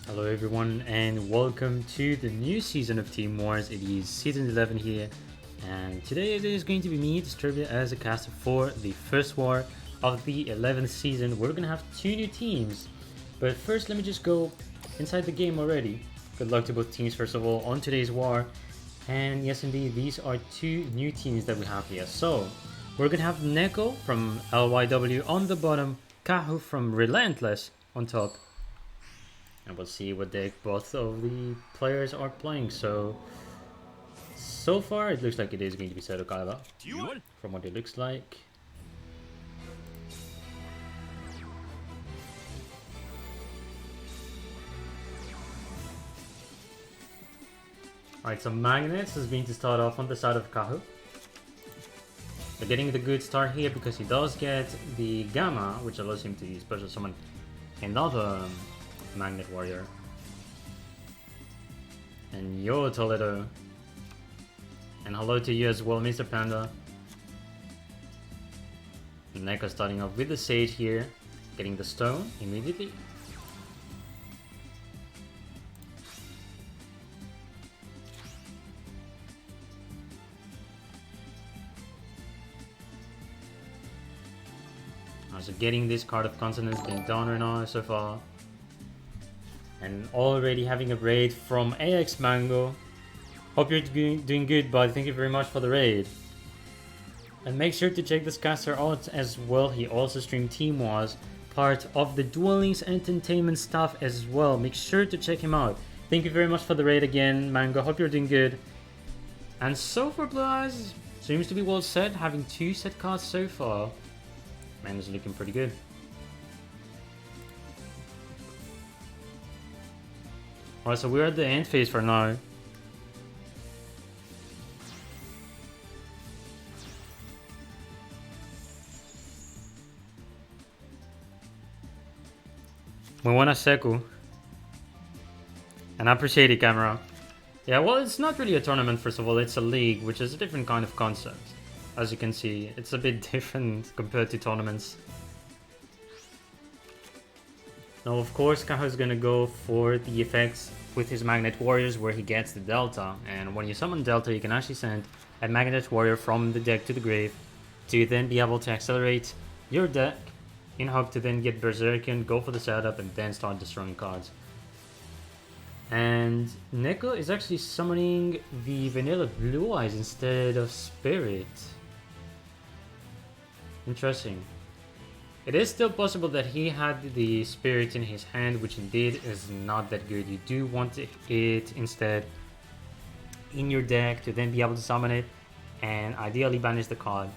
Hello everyone and welcome to the new season of Team Wars. It is season 11 here, and today it is going to be me, Disturbia, as a caster for the first war of the 11th season. We're gonna have two new teams, but first let me just go inside the game already. Good luck to both teams first of all on today's war. And yes indeed, these are two new teams that we have here. So we're gonna have Neko from LYW on the bottom, Kahu from Relentless on top, and we'll see what deck both of the players are playing. So far it looks like it is going to be Seto Kaiba from what it looks like. Alright, so Magnus is going to start off on the side of Kahu. They're getting the good start here because he does get the Gamma, which allows him to special summon another Magnet Warrior. And yo, Toledo. And hello to you as well, Mr. Panda. Neko starting off with the Sage here, getting the stone immediately. So getting this card of consonants being done right now so far. And already having a raid from AX Mango. Hope you're doing good, bud. Thank you very much for the raid. And make sure to check this caster out as well. He also streamed Team Wars, part of the Duel Links entertainment stuff as well. Make sure to check him out. Thank you very much for the raid again, Mango. Hope you're doing good. And so far, Blue Eyes seems to be well set, having two set cards so far. Man is looking pretty good. Alright, so we're at the end phase for now. We want a Seku. And I appreciate it, camera. Yeah, well, it's not really a tournament, first of all. It's a league, which is a different kind of concept. As you can see, it's a bit different compared to tournaments. Now, of course, Kaho is gonna go for the effects with his Magnet Warriors, where he gets the Delta. And when you summon Delta, you can actually send a Magnet Warrior from the deck to the grave to then be able to accelerate your deck in hope to then get Berserkian, go for the setup, and then start destroying cards. And Neko is actually summoning the vanilla Blue Eyes instead of Spirit. Interesting. It is still possible that he had the Spirit in his hand, which indeed is not that good. You do want it instead in your deck to then be able to summon it and ideally banish the card.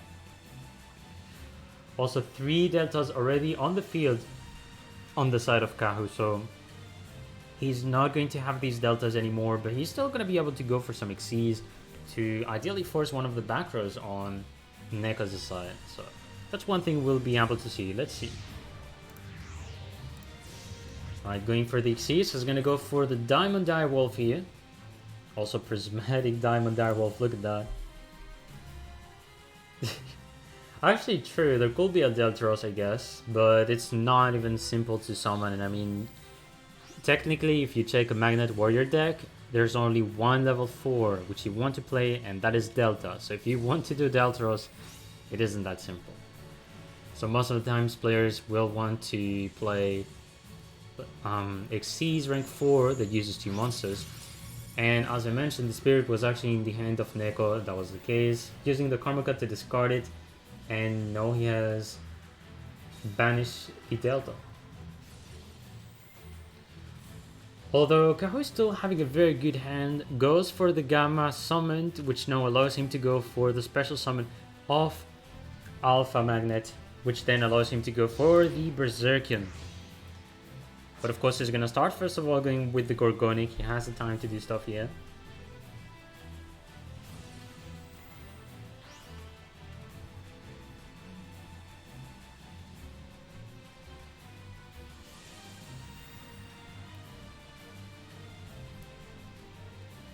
Also, 3 deltas already on the field on the side of Kahu, so he's not going to have these deltas anymore, but he's still going to be able to go for some Xyz to ideally force one of the back rows on Neko's side. So that's one thing we'll be able to see. Let's see. Alright, going for the Xyz. Is going to go for the Diamond Direwolf here. Also Prismatic Diamond Direwolf. Look at that. Actually, true. There could be a Deltaros, I guess. But it's not even simple to summon. And I mean, technically, if you check a Magnet Warrior deck, there's only one level 4 which you want to play, and that is Delta. So if you want to do Deltaros, it isn't that simple. So most of the times players will want to play Xyz rank 4 that uses 2 monsters. And as I mentioned, the Spirit was actually in the hand of Neko. That was the case. Using the Karma Cut to discard it. And now he has banished the Delta. Although Kaho is still having a very good hand, goes for the Gamma summoned, which now allows him to go for the special summon of Alpha Magnet, which then allows him to go for the Berserkian. But of course he's gonna start first of all going with the Gorgonic. He has the time to do stuff here.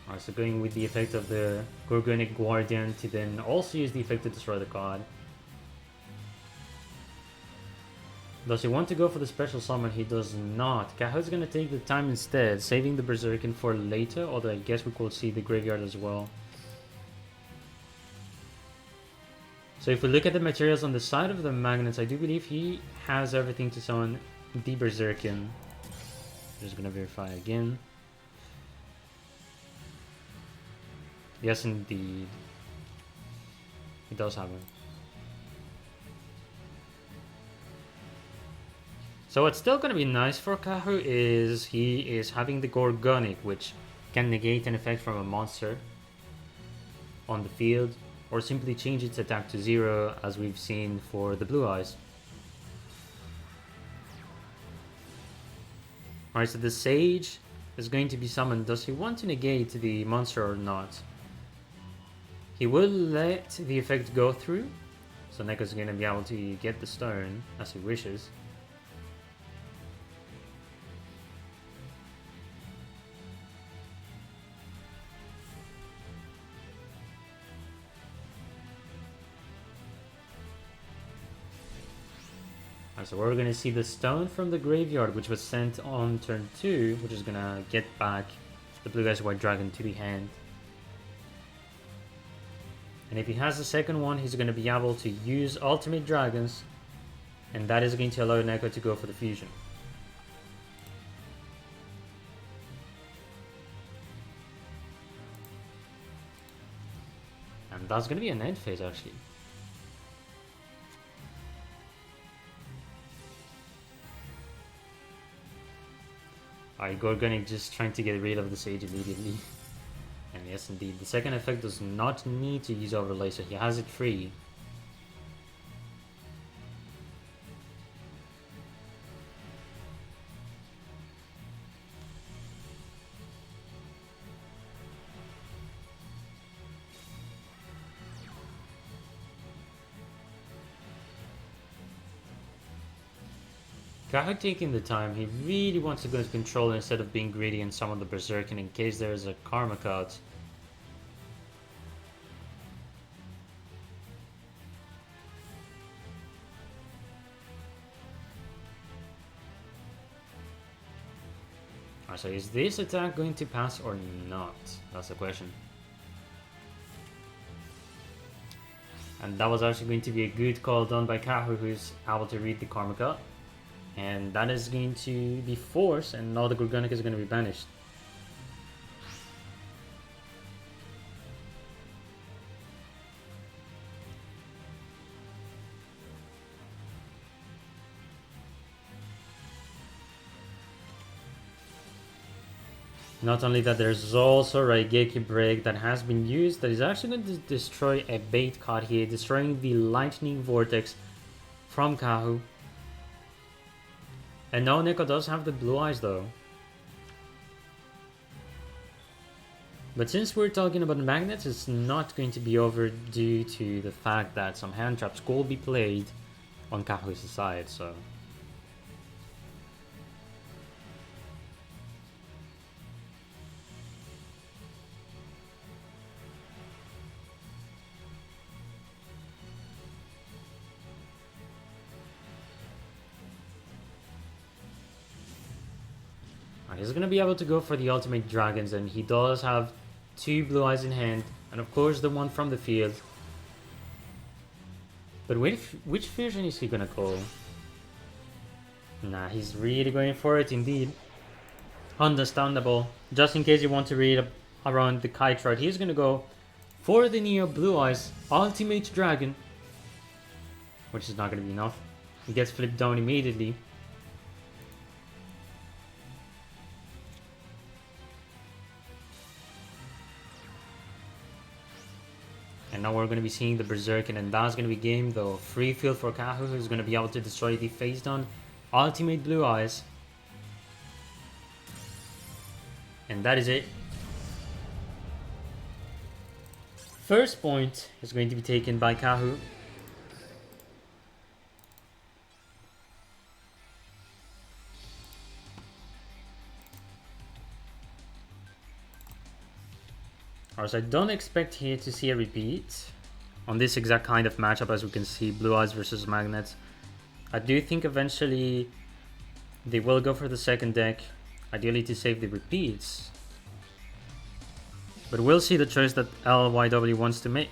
Alright, so going with the effect of the Gorgonic Guardian to then also use the effect to destroy the card. Does he want to go for the special summon? He does not. Kaho's gonna take the time instead, saving the Berserkin for later, although I guess we could see the graveyard as well. So if we look at the materials on the side of the magnets, I do believe he has everything to summon the Berserkin. Just gonna verify again. Yes, indeed. He does have it. So what's still gonna be nice for Kahu is he is having the Gorgonic, which can negate an effect from a monster on the field, or simply change its attack to 0, as we've seen for the Blue Eyes. Alright, so the Sage is going to be summoned. Does he want to negate the monster or not? He will let the effect go through, so Neko's going to be able to get the stone as he wishes. So we're going to see the stone from the graveyard, which was sent on turn 2, which is going to get back the Blue Eyes White Dragon to the hand. And if he has the second one, he's going to be able to use Ultimate Dragons, and that is going to allow Neko to go for the fusion. And that's going to be an end phase, actually. Alright, Gorgonic just trying to get rid of the Sage immediately. And yes, indeed, the second effect does not need to use Overlay, so he has it free. Kahu taking the time, he really wants to go into control instead of being greedy and summon the Berserkin in case there is a Karma cut. So is this attack going to pass or not? That's the question. And that was actually going to be a good call done by Kahu, who's able to read the Karma cut. And that is going to be forced, and now the Gorgonic is going to be banished. Not only that, there's also Raigeki Break that has been used that is actually going to destroy a bait card here, destroying the Lightning Vortex from Kahu. And now Neko does have the Blue Eyes though. But since we're talking about magnets, it's not going to be over due to the fact that some hand traps will be played on Kahu's side, so. He's going to be able to go for the Ultimate Dragons, and he does have 2 Blue Eyes in hand, and of course the one from the field. But which fusion is he going to call? Nah, he's really going for it indeed. Understandable. Just in case you want to read around the kite chart, he's going to go for the Neo Blue Eyes Ultimate Dragon, which is not going to be enough. He gets flipped down immediately. And now we're going to be seeing the Berserkin, and that's going to be game though. Free field for Kahu, who's going to be able to destroy the face down Ultimate Blue Eyes. And that is it. First point is going to be taken by Kahu. Alright, so I don't expect here to see a repeat on this exact kind of matchup. As we can see, Blue Eyes versus Magnets. I do think eventually they will go for the second deck, ideally to save the repeats. But we'll see the choice that LYW wants to make.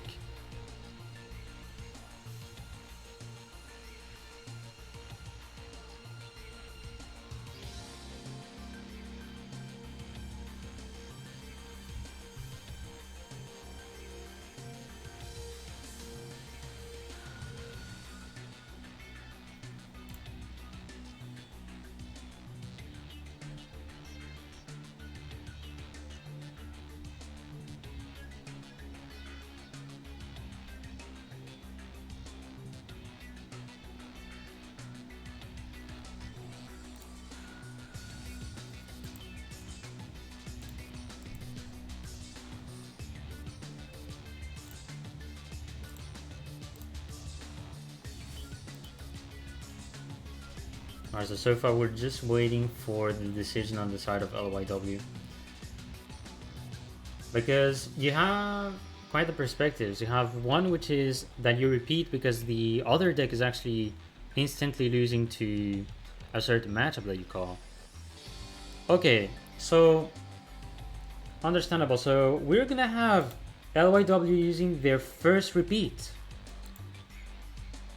Alright, so far we're just waiting for the decision on the side of LYW. Because you have quite the perspectives. You have one which is that you repeat because the other deck is actually instantly losing to a certain matchup that you call. Okay, so understandable. So we're gonna have LYW using their first repeat.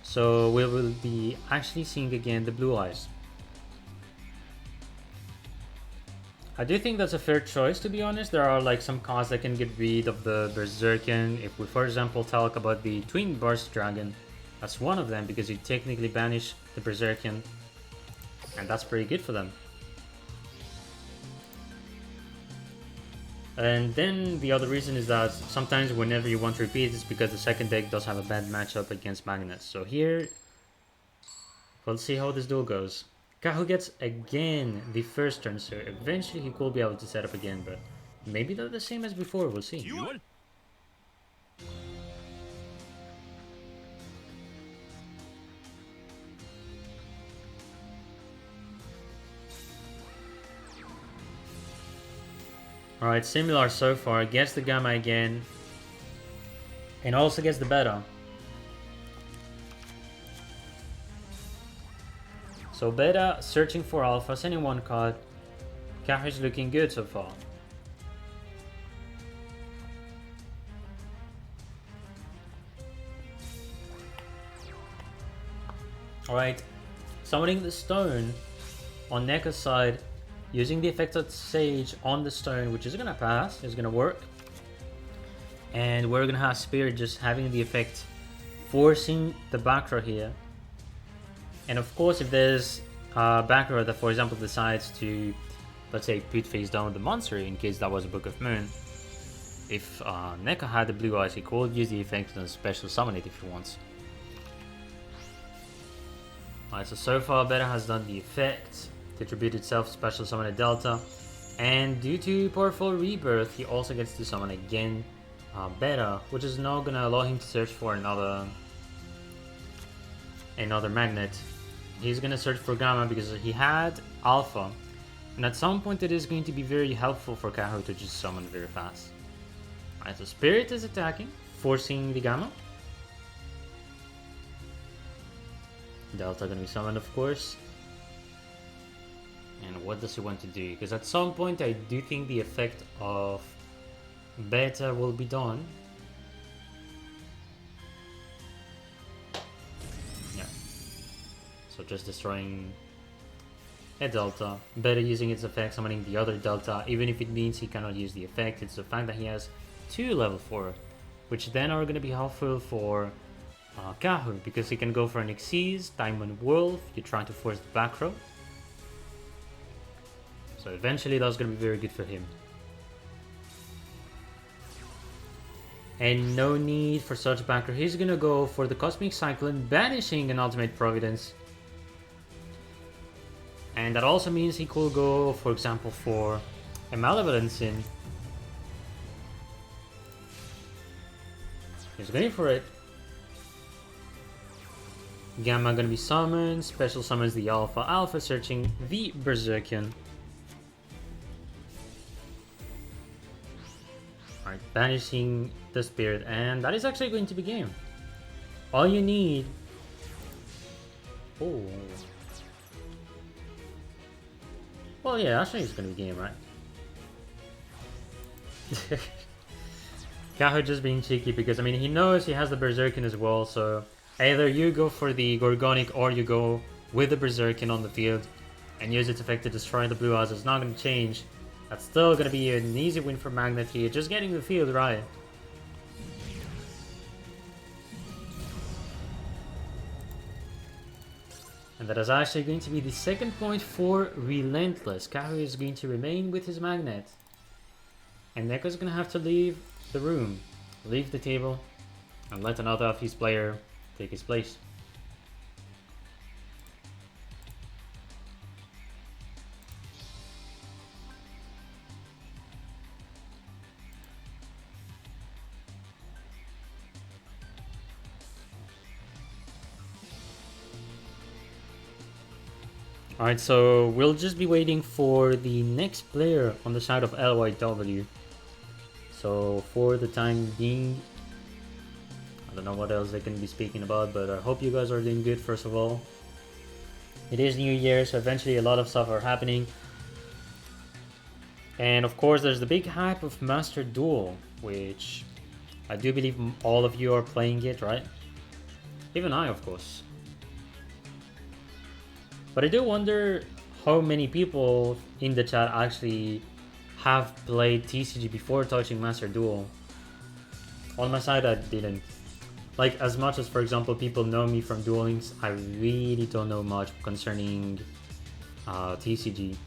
So we will be actually seeing again the blue eyes. I do think that's a fair choice, to be honest. There are like some cards that can get rid of the Berserkin. If we, for example, talk about the Twin Burst Dragon, that's one of them because you technically banish the Berserkin, and that's pretty good for them. And then the other reason is that sometimes whenever you want to repeat, it's because the second deck does have a bad matchup against Magnets. So here, we'll see how this duel goes. Kahu gets again the first turn, so eventually he could be able to set up again, but maybe they're the same as before, we'll see. Alright, similar so far, gets the Gamma again, and also gets the Beta. So Beta searching for Alpha, sending one card. Kahu is looking good so far. Alright, summoning the stone on Neka's side, using the effect of Sage on the stone, which is gonna pass, is gonna work. And we're gonna have Spirit just having the effect, forcing the back row here. And of course, if there's a back row that, for example, decides to, let's say, put face down the monster, in case that was a Book of Moon, if Neko had the blue eyes, he could use the effect and special summon it if he wants. Alright, so far Beta has done the effect to tribute itself, special summon a Delta, and due to powerful rebirth, he also gets to summon again Beta, which is now gonna allow him to search for another magnet. He's gonna search for Gamma because he had Alpha, and at some point it is going to be very helpful for Kahu to just summon very fast. Alright, so Spirit is attacking, forcing the Gamma. Delta gonna be summoned, of course. And what does he want to do? Because at some point I do think the effect of Beta will be done. Yeah. So just destroying a Delta. Beta using its effect, summoning the other Delta. Even if it means he cannot use the effect, it's the fact that he has 2 level 4. Which then are going to be helpful for Kahu. Because he can go for an Xyz, Diamond Wolf. You're trying to force the back row. So eventually that's going to be very good for him. And no need for such backer. He's going to go for the Cosmic Cyclone, banishing an Ultimate Providence. And that also means he could go, for example, for a Malevolent Sin. He's going for it. Gamma going to be summoned. Special summons the Alpha. Alpha searching the Berserkian. Alright, banishing the Spirit, and that is actually going to be game. All you need Oh. Well, yeah, actually it's gonna be game, right? Kaho just being cheeky because, I mean, he knows he has the Berserkin as well, so either you go for the Gorgonic or you go with the Berserkin on the field and use its effect to destroy the blue eyes. It's not going to change. That's still going to be an easy win for Magnet here, just getting the field right. And that is actually going to be the second point for Relentless. Kaho is going to remain with his Magnet. And Neko's going to have to leave the room, leave the table, and let another of his player take his place. Alright, so we'll just be waiting for the next player on the side of LYW. So for the time being, I don't know what else I can be speaking about, but I hope you guys are doing good first of all. It is New Year, so eventually a lot of stuff are happening. And of course there's the big hype of Master Duel, which I do believe all of you are playing it, right? Even I, of course. But I do wonder how many people in the chat actually have played TCG before touching Master Duel. On my side, I didn't. Like, as much as, for example, people know me from Duel Links, I really don't know much concerning TCG.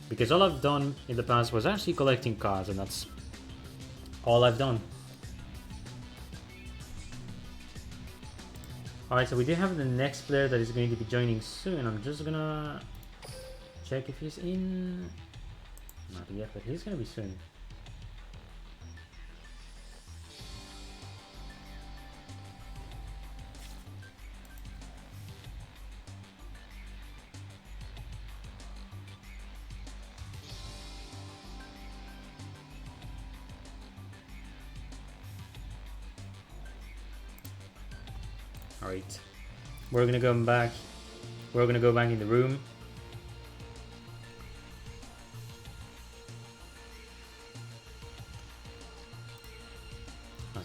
Because all I've done in the past was actually collecting cards, and that's all I've done. Alright, so we do have the next player that is going to be joining soon. I'm just gonna check if he's in. Not yet, but he's gonna be soon. Alright, we're gonna go back. We're gonna go back in the room.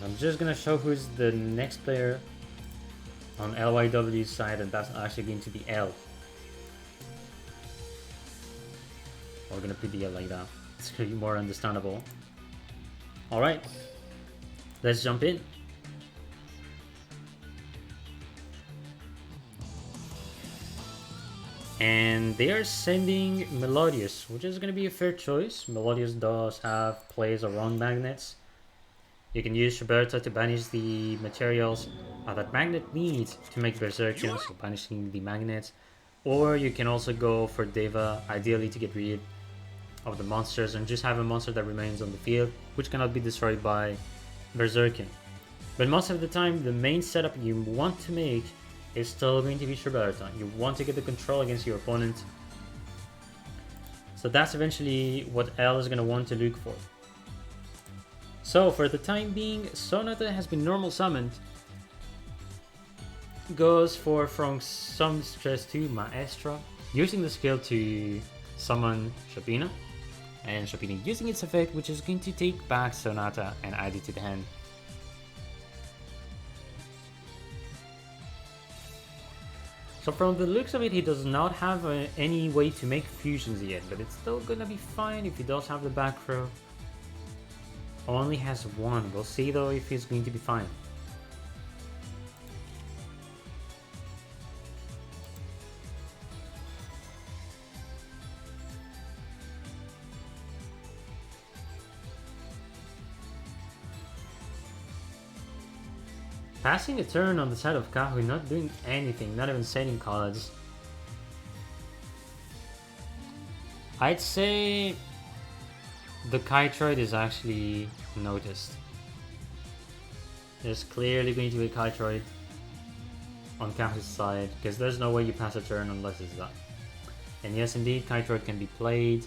I'm just gonna show who's the next player on LYW's side, and that's actually going to be L. We're gonna put the L like that. It's gonna be more understandable. Alright, let's jump in. And they are sending Melodious, which is going to be a fair choice. Melodious does have plays around magnets. You can use Shuberta to banish the materials that Magnet needs to make Berserkins, so banishing the magnets. Or you can also go for Deva, ideally to get rid of the monsters and just have a monster that remains on the field, which cannot be destroyed by Berserkin. But most of the time, the main setup you want to make is still going to be Shuberta. You want to get the control against your opponent. So that's eventually what L is going to want to look for. So for the time being, Sonata has been normal summoned. Goes for from some stress to Maestro, using the skill to summon Shopina. And Shopina using its effect, which is going to take back Sonata and add it to the hand. So from the looks of it, he does not have any way to make fusions yet, but it's still gonna be fine if he does have the back row. Only has one. We'll see though if he's going to be fine. Passing a turn on the side of Kahu, not doing anything, not even sending cards. I'd say the Kytroid is actually noticed. There's clearly going to be a Kytroid on Kahu's side, because there's no way you pass a turn unless it's that. And yes, indeed, Kytroid can be played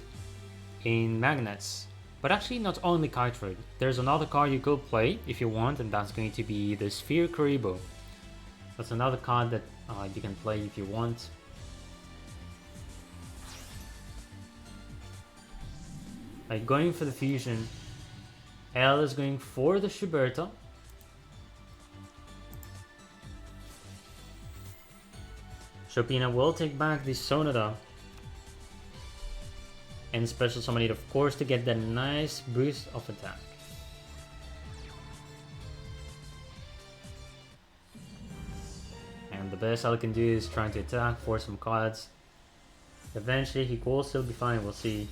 in magnets. But actually not only Kytroid, there's another card you could play if you want, and that's going to be the Sphere Kuribo. That's another card that you can play if you want. Like going for the fusion, L is going for the Schuberta. Chopina will take back the Sonata. And special summon it, of course, to get that nice boost of attack. And the best L can do is trying to attack for some cards. Eventually, he will still be fine, we'll see.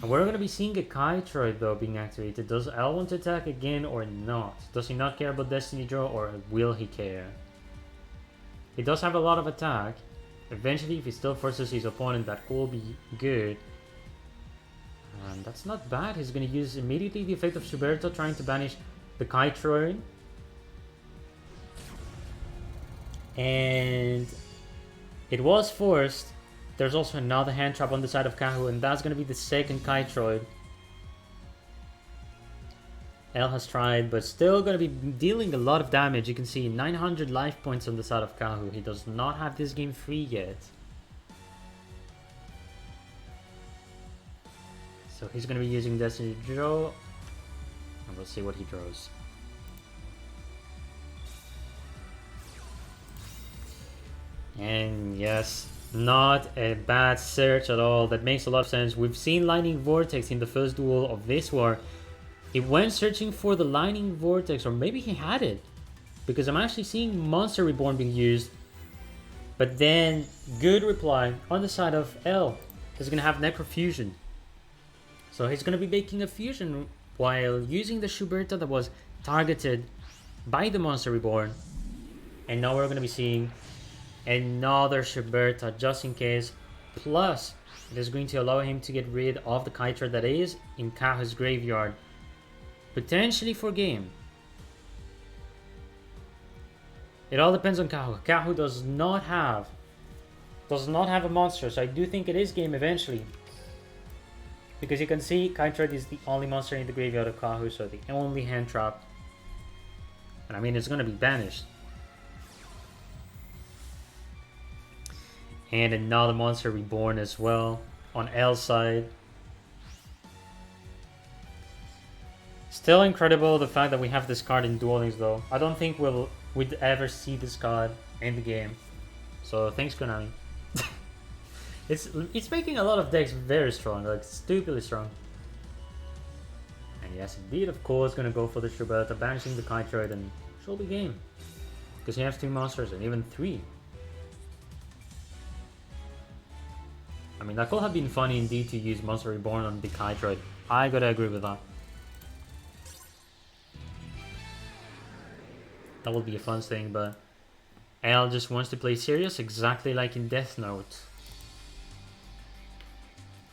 And we're going to be seeing a Kytroid though being activated. Does L want to attack again or not? Does he not care about Destiny Draw, or will he care? He does have a lot of attack. Eventually, if he still forces his opponent, that will be good. And that's not bad. He's going to use immediately the effect of Schuberta, trying to banish the Kytroid. And it was forced. There's also another hand trap on the side of Kahu, and that's going to be the second Kytroid. L has tried, but still going to be dealing a lot of damage. You can see 900 life points on the side of Kahu. He does not have this game free yet. So he's going to be using Destiny Draw. And we'll see what he draws. And yes, not a bad search at all. That makes a lot of sense. We've seen Lightning Vortex in the first duel of this war. He went searching for the Lightning Vortex, or maybe he had it, because I'm actually seeing Monster Reborn being used. But then, good reply on the side of L. He's going to have Necrofusion. So he's going to be making a fusion while using the Schuberta that was targeted by the Monster Reborn. And now we're going to be seeing another Schuberta just in case. Plus, it is going to allow him to get rid of the Kytroid that is in Kahu's graveyard. Potentially for game. It all depends on Kahu. Kahu does not have a monster, so I do think it is game eventually. Because you can see Kytroid is the only monster in the graveyard of Kahu, so the only hand trap. And I mean, it's going to be banished. And another Monster Reborn as well on L's side. Still incredible the fact that we have this card in Duel Links though. I don't think we'd ever see this card in the game. So thanks Konami. It's making a lot of decks very strong, like stupidly strong. And yes, indeed, of course, gonna go for the Schuberta, banishing the Kytroid, and she'll be game. Because he has 2 monsters and even 3. I mean, that could have been funny indeed to use Monster Reborn on the Kytroid. I gotta agree with that. That would be a fun thing, but L just wants to play serious, exactly like in Death Note.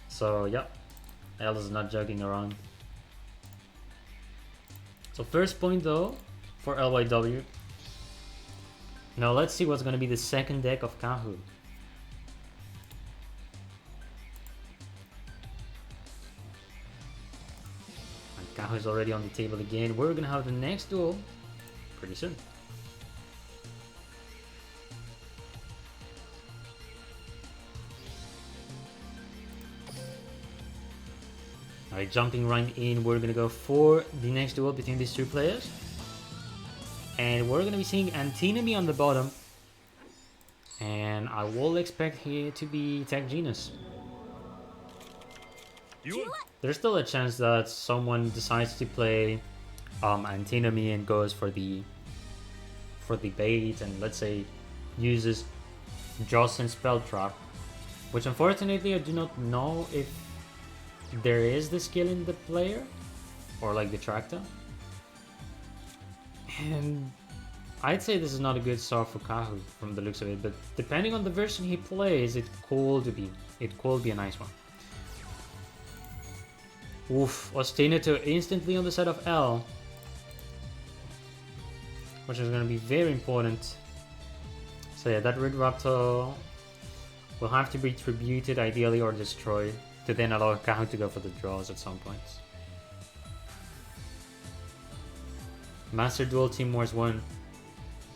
So, yeah, L is not joking around. So first point though, for LYW. Now let's see what's going to be the second deck of Kahu. And Kahu is already on the table again. We're going to have the next duel pretty soon. Alright, jumping right in, we're gonna go for the next duel between these 2 players. And we're gonna be seeing Antinomy on the bottom. And I will expect here to be Tech Genus. There's still a chance that someone decides to play Antinomy and goes for the bait, and let's say uses Joss and Spell Trap, which unfortunately I do not know if there is the skill in the player or like the Tracta. And I'd say this is not a good start for Kahu from the looks of it, but depending on the version he plays, it could be a nice one. Oof, Ostinato instantly on the side of L, which is going to be very important. So yeah, that Red Raptor will have to be tributed ideally or destroyed to then allow Kahu to go for the draws at some points. Master Duel Team Wars 1.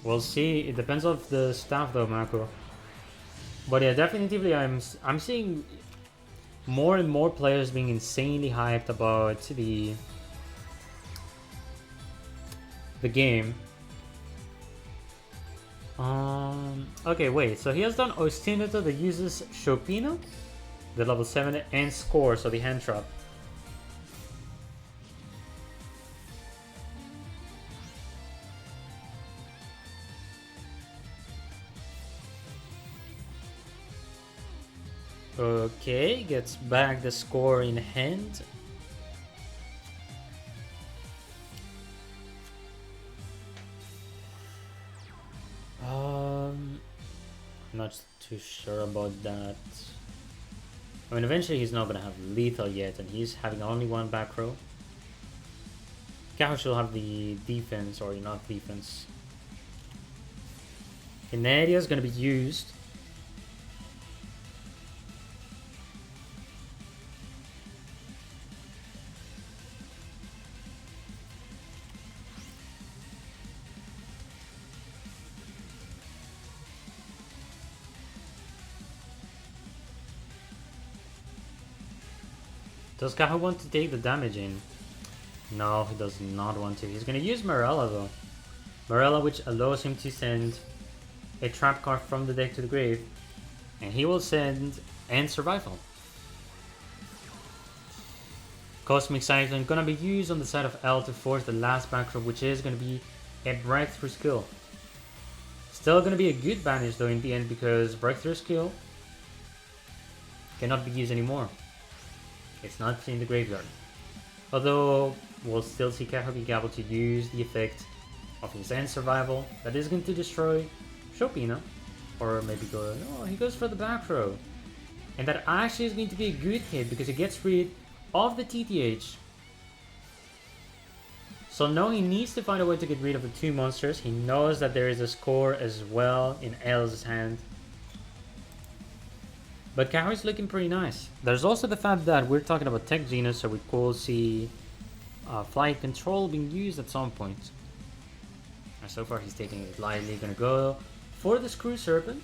We'll see. It depends on the staff though, Marco. But yeah, definitively I'm seeing more and more players being insanely hyped about the game. Okay, wait. So he has done Ostinato that uses Chopino, the level 7, and Score, so the hand trap. Okay, gets back the Score in hand. Not too sure about that. I mean, eventually he's not gonna have lethal yet, and he's having only one back row. Kahosh will have the defense, or not defense. Canaria is gonna be used. Does Kaho want to take the damage in? No, he does not want to. He's going to use Morella though. Morella, which allows him to send a trap card from the deck to the grave. And he will send End Survival. Cosmic Cyclone going to be used on the side of L to force the last back row, which is going to be a Breakthrough skill. Still going to be a good banish though in the end, because Breakthrough skill cannot be used anymore. It's not in the graveyard. Although we'll still see Kaho being able to use the effect of his End Survival that is going to destroy Chopina. Or maybe go, no, he goes for the back row. And that actually is going to be a good hit because it gets rid of the TTH. So now he needs to find a way to get rid of the two monsters. He knows that there is a Score as well in L's hand. But Kaho is looking pretty nice. There's also the fact that we're talking about Tech Genus, so we could see Flight Control being used at some point. And so far he's taking it lightly. Gonna go for the Screw Serpent.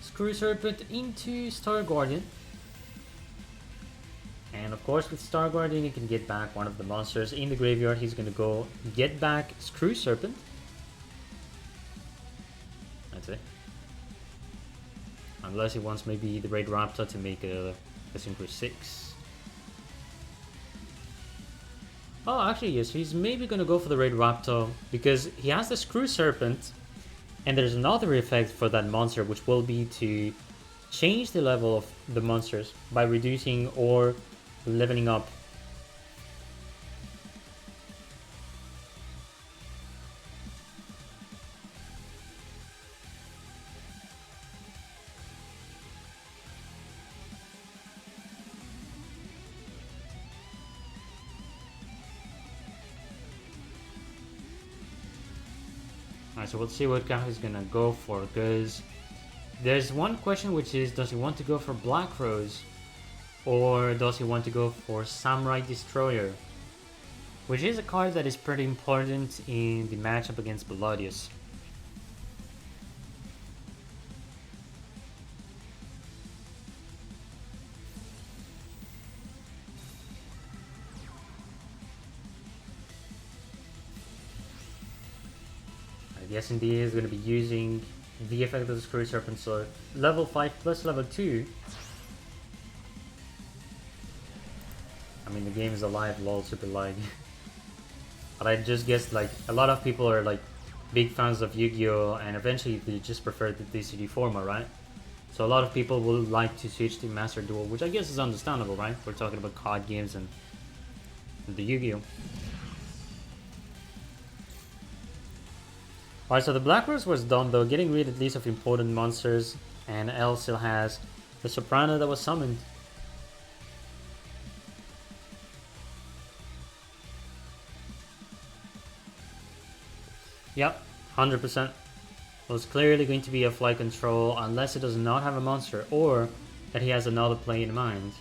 Screw Serpent into Star Guardian. And of course with Star Guardian he can get back one of the monsters in the graveyard. He's gonna go get back Screw Serpent. That's it. Unless he wants maybe the Raid Raptor to make a Synchro 6. Oh, actually yes, he's maybe gonna go for the Raid Raptor because he has the Screw Serpent, and there's another effect for that monster, which will be to change the level of the monsters by reducing or leveling up. Alright, so we'll see what Kaho is gonna go for, because there's one question, which is, does he want to go for Black Rose or does he want to go for Samurai Destroyer, which is a card that is pretty important in the matchup against Belodius. The SND is going to be using the effect of the Screw Serpent, so level 5 plus level 2. I mean, the game is alive, lol, super lag. But I just guess like a lot of people are like big fans of Yu-Gi-Oh! And eventually they just prefer the DCG format, right? So a lot of people will like to switch to Master Duel, which I guess is understandable, right? We're talking about card games and the Yu-Gi-Oh! Alright, so the Black Rose was done though, getting rid at least of important monsters, and L still has the Soprano that was summoned. Yep, 100%. Was clearly going to be a Flight Control unless it does not have a monster, or that he has another play in mind.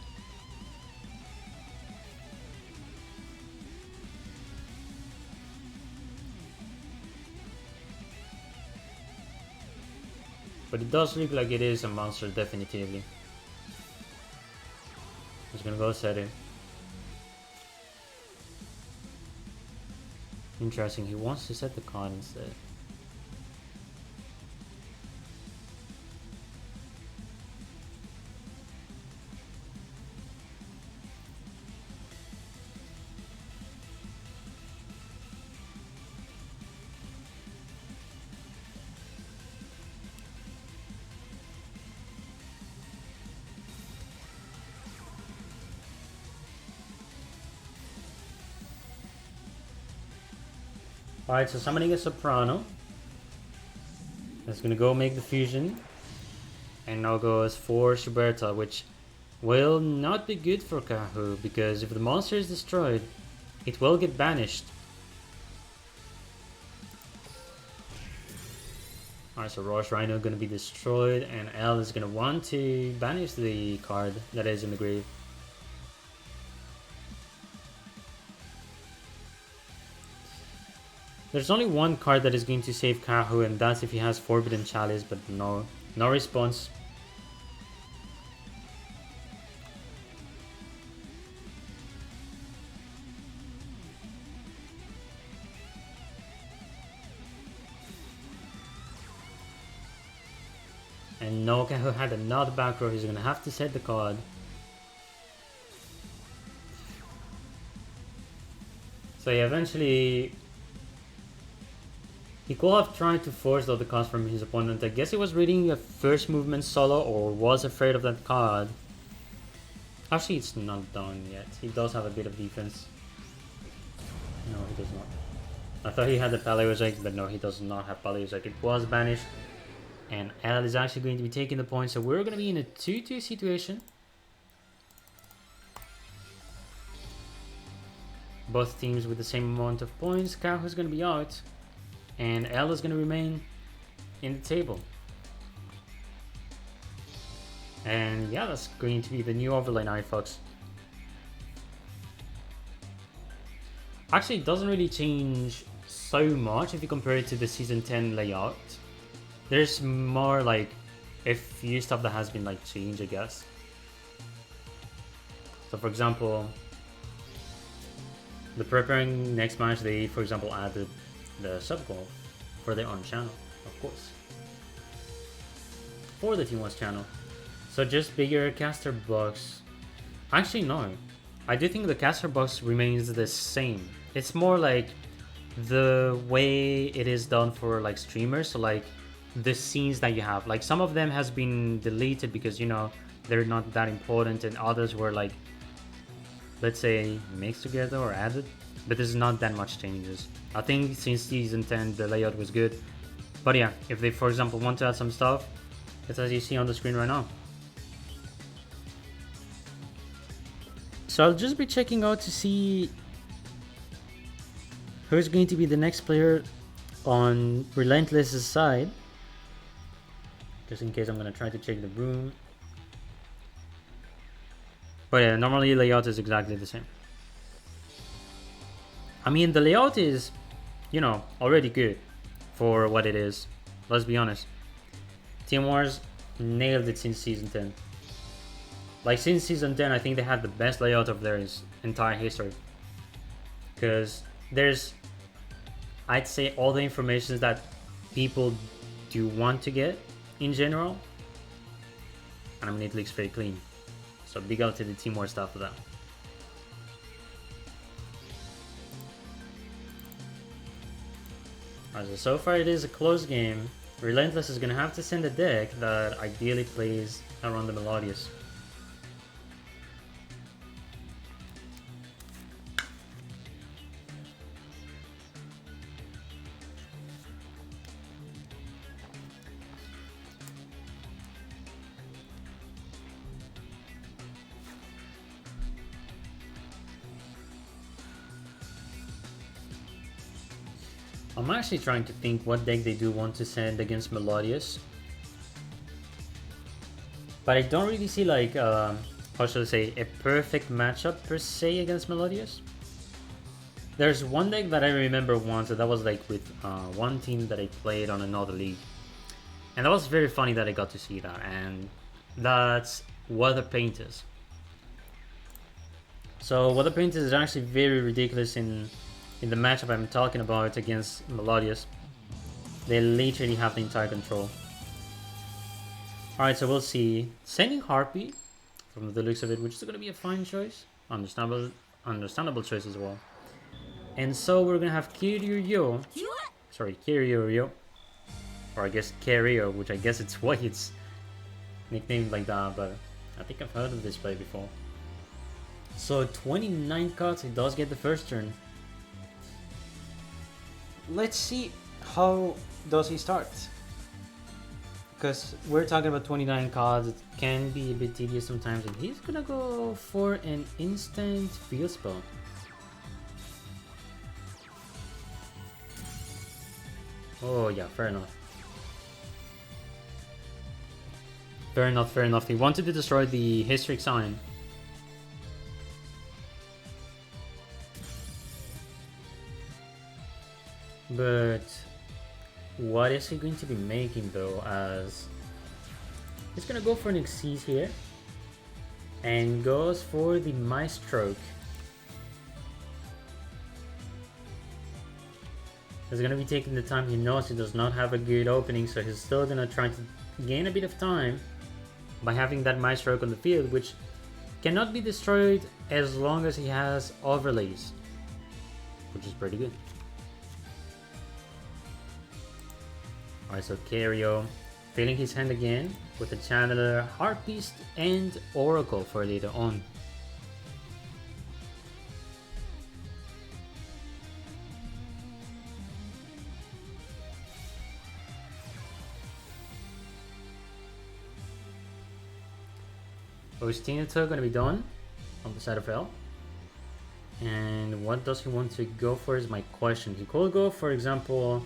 But it does look like it is a monster, definitively. He's gonna go set it. Interesting, he wants to set the card instead. Alright, so summoning a Soprano. That's gonna go make the fusion. And now goes for Schuberta, which will not be good for Kahu, because if the monster is destroyed, it will get banished. Alright, so Rosh Rhino gonna be destroyed, and L is gonna want to banish the card that is in the grave. There's only one card that is going to save Kahu, and that's if he has Forbidden Chalice, but no response. And no, Kahu had another back row, he's gonna have to set the card. So yeah, eventually he could have tried to force the other cards from his opponent. I guess he was reading a first movement solo or was afraid of that card. Actually, it's not done yet. He does have a bit of defense. No, he does not. I thought he had the Paleozoic, but no, he does not have Paleozoic. It was banished. And L is actually going to be taking the points, so we're going to be in a 2-2 situation. Both teams with the same amount of points. Kahu's going to be out. And L is going to remain in the table. And yeah, that's going to be the new overlay now, folks. Actually, it doesn't really change so much if you compare it to the Season 10 layout. There's more like a few stuff that has been like changed, I guess. So for example, the preparing next match, they for example added the sub goal for their own channel, of course, for the Team Wars channel. So just bigger caster box. Actually no, I do think the caster box remains the same. It's more like the way it is done for like streamers. So like the scenes that you have, like some of them has been deleted because, you know, they're not that important, and others were like, let's say, mixed together or added. But there's not that much changes. I think since Season 10 the layout was good. But yeah, if they for example want to add some stuff, it's as you see on the screen right now. So I'll just be checking out to see who's going to be the next player on Relentless' side. Just in case I'm going to try to check the room. But yeah, normally layout is exactly the same. I mean, the layout is, you know, already good for what it is. Let's be honest. Team Wars nailed it since Season 10. Like, since Season 10, I think they had the best layout of their entire history. Because there's, I'd say, all the information that people do want to get in general. And I mean, it looks very clean. So big out to the Team Wars stuff for that. Alright, so far it is a close game. Relentless is going to have to send a deck that ideally plays around the Melodious. I'm actually trying to think what deck they do want to send against Melodious. But I don't really see like, how should I say, a perfect matchup per se against Melodious. There's one deck that I remember once, that was like with one team that I played on another league. And that was very funny that I got to see that, and that's what the paint is. So what the paint is actually very ridiculous in the matchup I'm talking about against Melodious. They literally have the entire control. Alright, so we'll see. Sending Harpy, from the looks of it, which is going to be a fine choice. Understandable choice as well. And so we're going to have Kiryu. Sorry, Kiryu. Or I guess Kirio, which I guess it's why it's nicknamed like that, but I think I've heard of this play before. So 29 cards, he does get the first turn. Let's see how does he start. Because we're talking about 29 cards, it can be a bit tedious sometimes, and he's gonna go for an instant field spell. Oh yeah, fair enough. Fair enough, fair enough. He wanted to destroy the Historic Sign. But what is he going to be making though, as he's gonna go for an Xyz here and goes for the Maestroke. He's gonna be taking the time. He knows he does not have a good opening, so he's still gonna try to gain a bit of time by having that Maestroke on the field, which cannot be destroyed as long as he has overlays, which is pretty good. Alright, so Kirio filling his hand again with a Channeler, Harpist, and Oracle for later on. Ostinator gonna be done on the side of L. And what does he want to go for is my question. He could go, for example,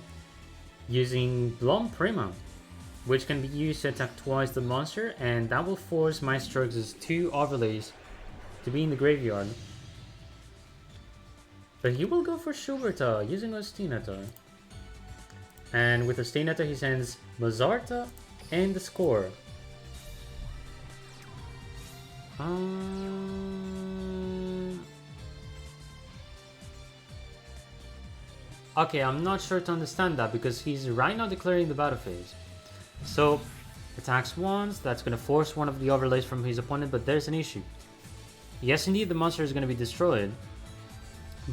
using Blom Prima, which can be used to attack twice the monster, and that will force Maestroke's 2 overlays to be in the graveyard. But he will go for Schuberta using Ostinator. And with Ostinator he sends Mazarta and the score. Okay, I'm not sure to understand that, because he's right now declaring the battle phase. So, attacks once, that's going to force one of the overlays from his opponent, but there's an issue. Yes, indeed, the monster is going to be destroyed,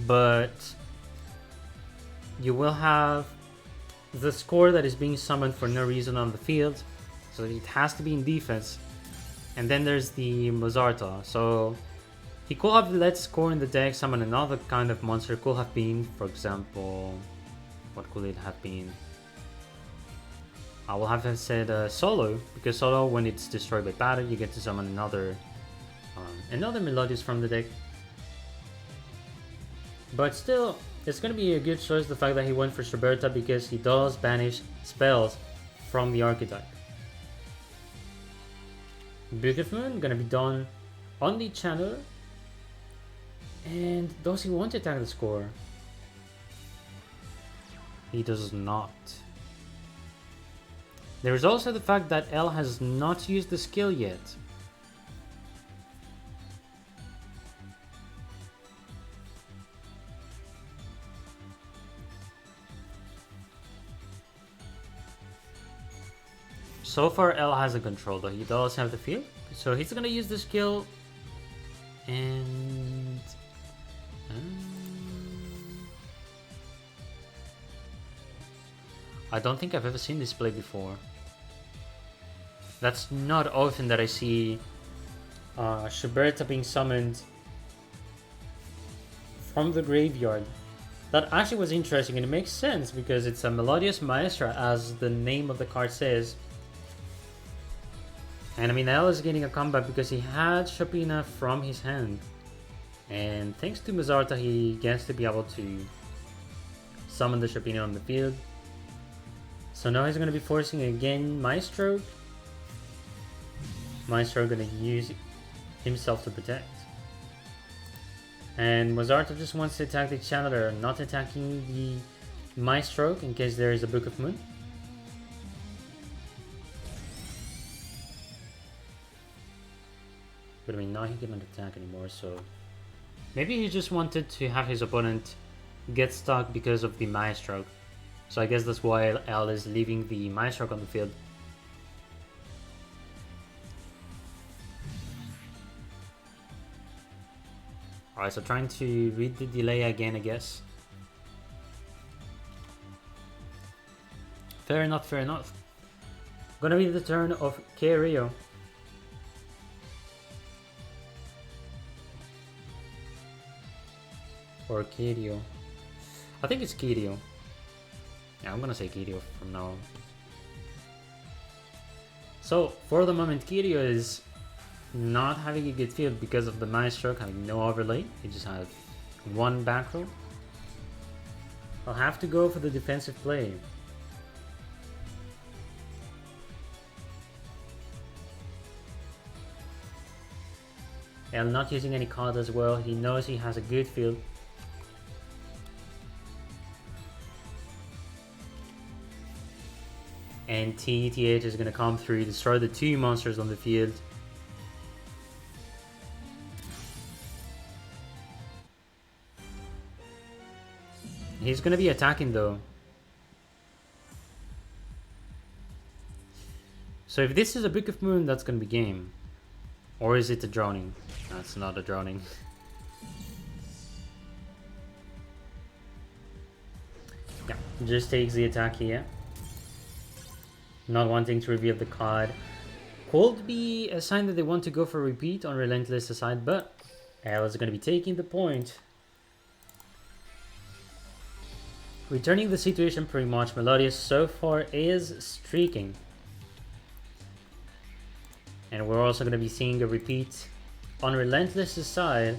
but you will have the score that is being summoned for no reason on the field, so it has to be in defense. And then there's the Mazarta, so he could have let score in the deck summon another kind of monster. Could have been, for example, what could it have been? I will have said Solo, because Solo, when it's destroyed by battle, you get to summon another Melodious from the deck. But still, it's going to be a good choice, the fact that he went for Schuberta, because he does banish spells from the archetype. Book of Moon gonna be done on the Channeler. And does he want to attack the score? He does not. There is also the fact that L has not used the skill yet. So far L has a control, though he does have the field, so he's gonna use the skill, and I don't think I've ever seen this play before. That's not often that I see Schuberta being summoned from the graveyard. That actually was interesting, and it makes sense because it's a Melodious Maestra, as the name of the card says. And I mean, L is getting a comeback because he had Chopina from his hand. And thanks to Mazarta, he gets to be able to summon the Chopina on the field. So now he's going to be forcing again Maestroke. Maestroke going to use himself to protect. And Mazarta just wants to attack the Channeler, not attacking the Maestroke in case there is a Book of Moon. But I mean, now he cannot attack anymore, so... Maybe he just wanted to have his opponent get stuck because of the Maestro. So I guess that's why L is leaving the Maestro on the field. Alright, so trying to read the delay again, I guess. Fair enough, fair enough. Gonna be the turn of Kerio. Or Kirio. I think it's Kirio. Yeah, I'm gonna say Kirio from now on. So, for the moment, Kirio is not having a good field because of the Maestro having no overlay. He just has one back row. I'll have to go for the defensive play. And not using any cards as well. He knows he has a good field. And TETH is going to come through, destroy the two monsters on the field. He's going to be attacking though. So if this is a Book of Moon, that's going to be game. Or is it a drowning? That's not a drowning. Yeah, just takes the attack here. Not wanting to reveal the card. Could be a sign that they want to go for a repeat on Relentless aside, but L is going to be taking the point. Returning the situation pretty much. Melodious so far is streaking. And we're also going to be seeing a repeat on Relentless side.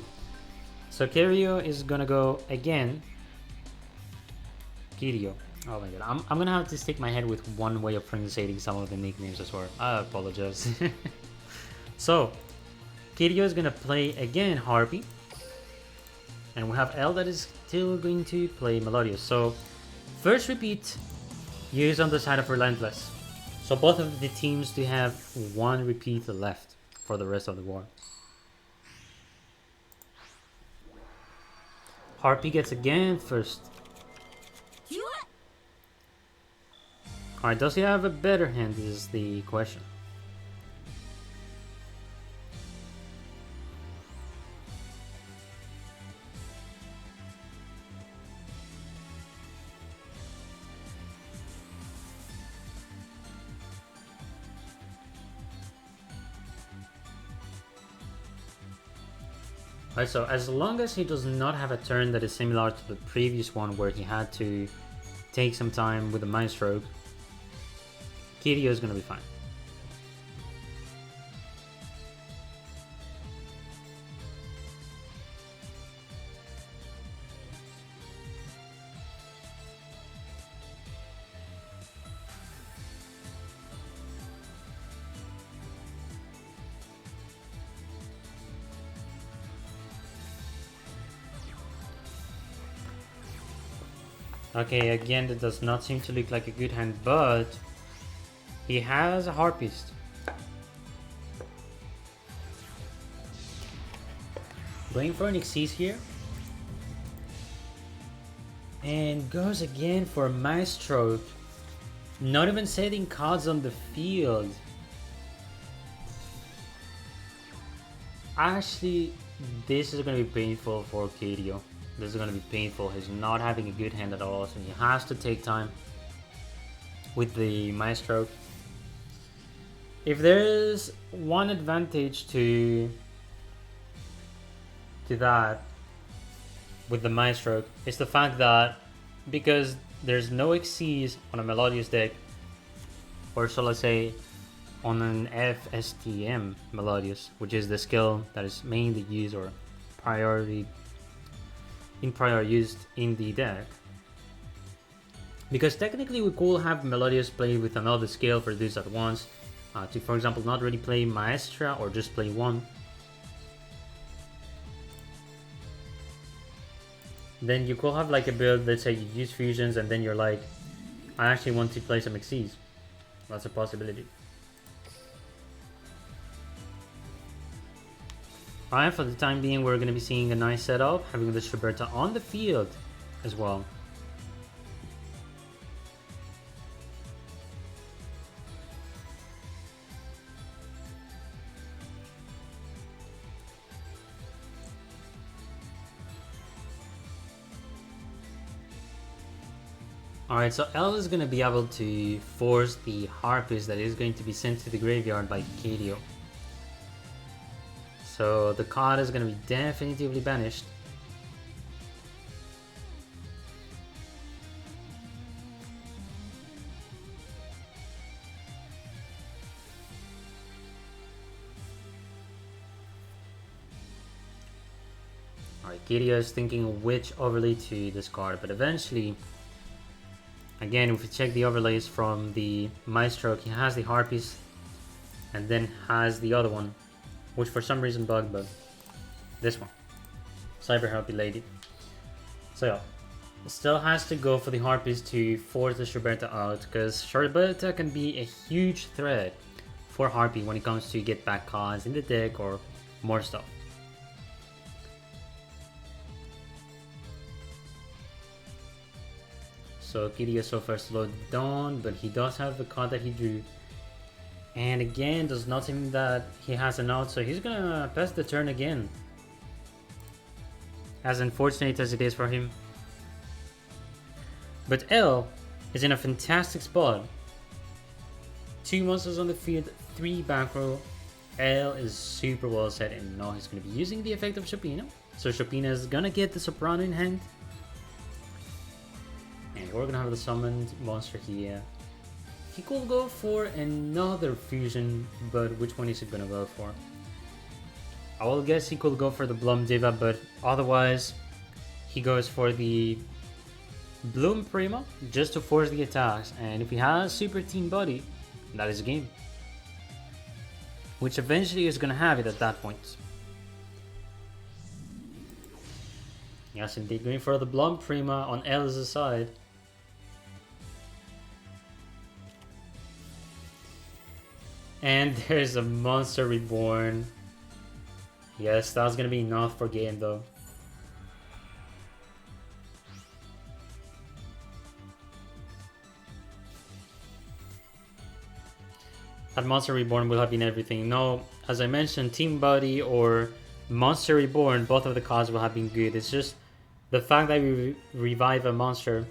So Kirio is going to go again. Kirio. Oh my god, I'm gonna have to stick my head with one way of pronunciating some of the nicknames as well. I apologize. So, Kirio is gonna play again Harpy. And we have L that is still going to play Melodious. So, first repeat used on the side of Relentless. So both of the teams do have one repeat left for the rest of the war. Harpy gets again first. Alright, does he have a better hand is the question. Alright, so as long as he does not have a turn that is similar to the previous one where he had to take some time with the Maestro, Kirio is going to be fine. Okay, again, that does not seem to look like a good hand, but he has a Harpist. Going for an Xyz here. And goes again for a Maestro. Not even setting cards on the field. Actually, this is going to be painful for Kirio. This is going to be painful. He's not having a good hand at all, so he has to take time with the Maestro. If there's one advantage to that with the Maestro, it's the fact that because there's no Xyz on a Melodious deck, or shall I say on an FSTM Melodious, which is the skill that is mainly used or prior used in the deck. Because technically we could have Melodious play with another skill for this at once, to for example not really play Maestra or just play one. Then you could have like a build, let's say you use fusions and then you're like, I actually want to play some Xyz. That's a possibility. Alright, for the time being, we're going to be seeing a nice setup, having the Roberta on the field as well. Alright, so L is going to be able to force the Harpies that is going to be sent to the graveyard by Kadio. So the card is going to be definitively banished. Alright, Kadio is thinking which overlay to discard, but eventually, again, if we check the overlays from the Maestro, he has the Harpies and then has the other one, which for some reason bugged, but this one, Cyber Harpy Lady. So yeah, still has to go for the Harpies to force the Roberta out, because Roberta can be a huge threat for Harpy when it comes to get back cards in the deck or more stuff. So Kadio so far slowed down, but he does have the card that he drew. And again, does not seem that he has an out, so he's gonna pass the turn again. As unfortunate as it is for him. But L is in a fantastic spot. 2 monsters on the field, 3 back row. L is super well set, and now he's gonna be using the effect of Chopina. So Chopina is gonna get the Soprano in hand. And we're gonna have the summoned monster here. He could go for another fusion, but which one is he gonna go for? I will guess he could go for the Blum Diva, but otherwise he goes for the Bloom Prima just to force the attacks. And if he has Super Team Body, that is a game. Which eventually is gonna have it at that point. Yes, indeed, going for the Blum Prima on L's side. And there's a Monster Reborn. Yes, that's gonna be enough for game though. That Monster Reborn will have been everything. No, as I mentioned, Team Buddy or Monster Reborn, both of the cards will have been good. It's just the fact that we revive a monster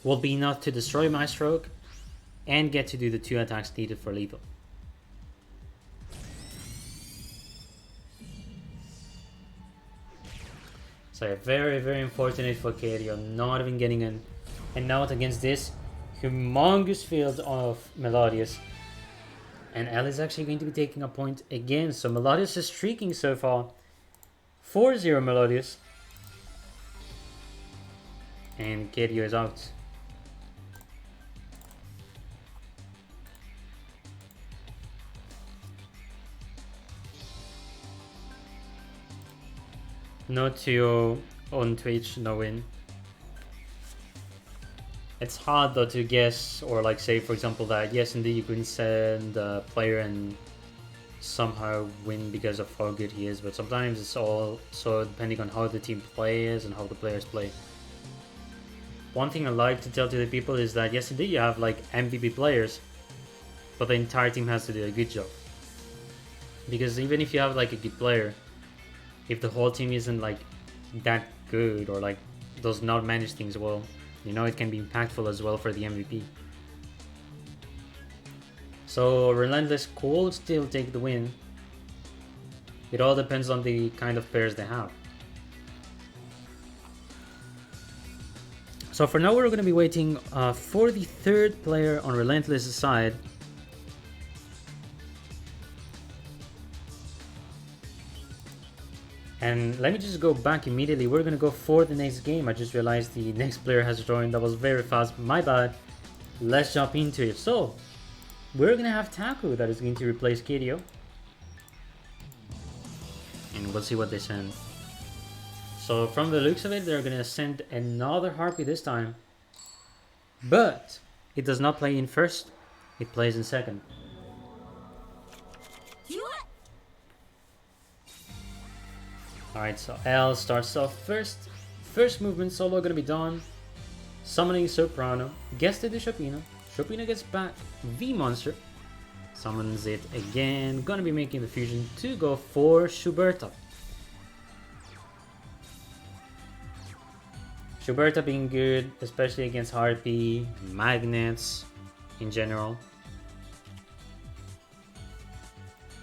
will be enough to destroy my stroke and get to do the 2 attacks needed for lethal. So very, very unfortunate for Kadio not even getting an out against this humongous field of Melodious. And L is actually going to be taking a point again. So Melodious is streaking so far. 4-0 Melodious. And Kadio is out. No 2 on Twitch, no win. It's hard though to guess, or like say for example that yes indeed you can send a player and somehow win because of how good he is, but sometimes it's all so depending on how the team plays and how the players play. One thing I like to tell to the people is that yes indeed you have like MVP players, but the entire team has to do a good job. Because even if you have like a good player, if the whole team isn't like that good or like does not manage things well, you know, it can be impactful as well for the MVP. So Relentless could still take the win. It all depends on the kind of pairs they have. So for now we're going to be waiting for the 3rd player on Relentless' side. And let me just go back immediately. We're gonna go for the next game. I just realized the next player has joined. That was very fast, my bad. Let's jump into it. So, we're gonna have Taku that is going to replace Kadio. And we'll see what they send. So from the looks of it, they're gonna send another Harpy this time. But, it does not play in first. It plays in second. Alright, so L starts off first. First movement solo gonna be done. Summoning Soprano. Gets to the Chopina. Chopina gets back. V Monster. Summons it again. Gonna be making the fusion to go for Schuberta. Schuberta being good, especially against Harpy, Magnets in general.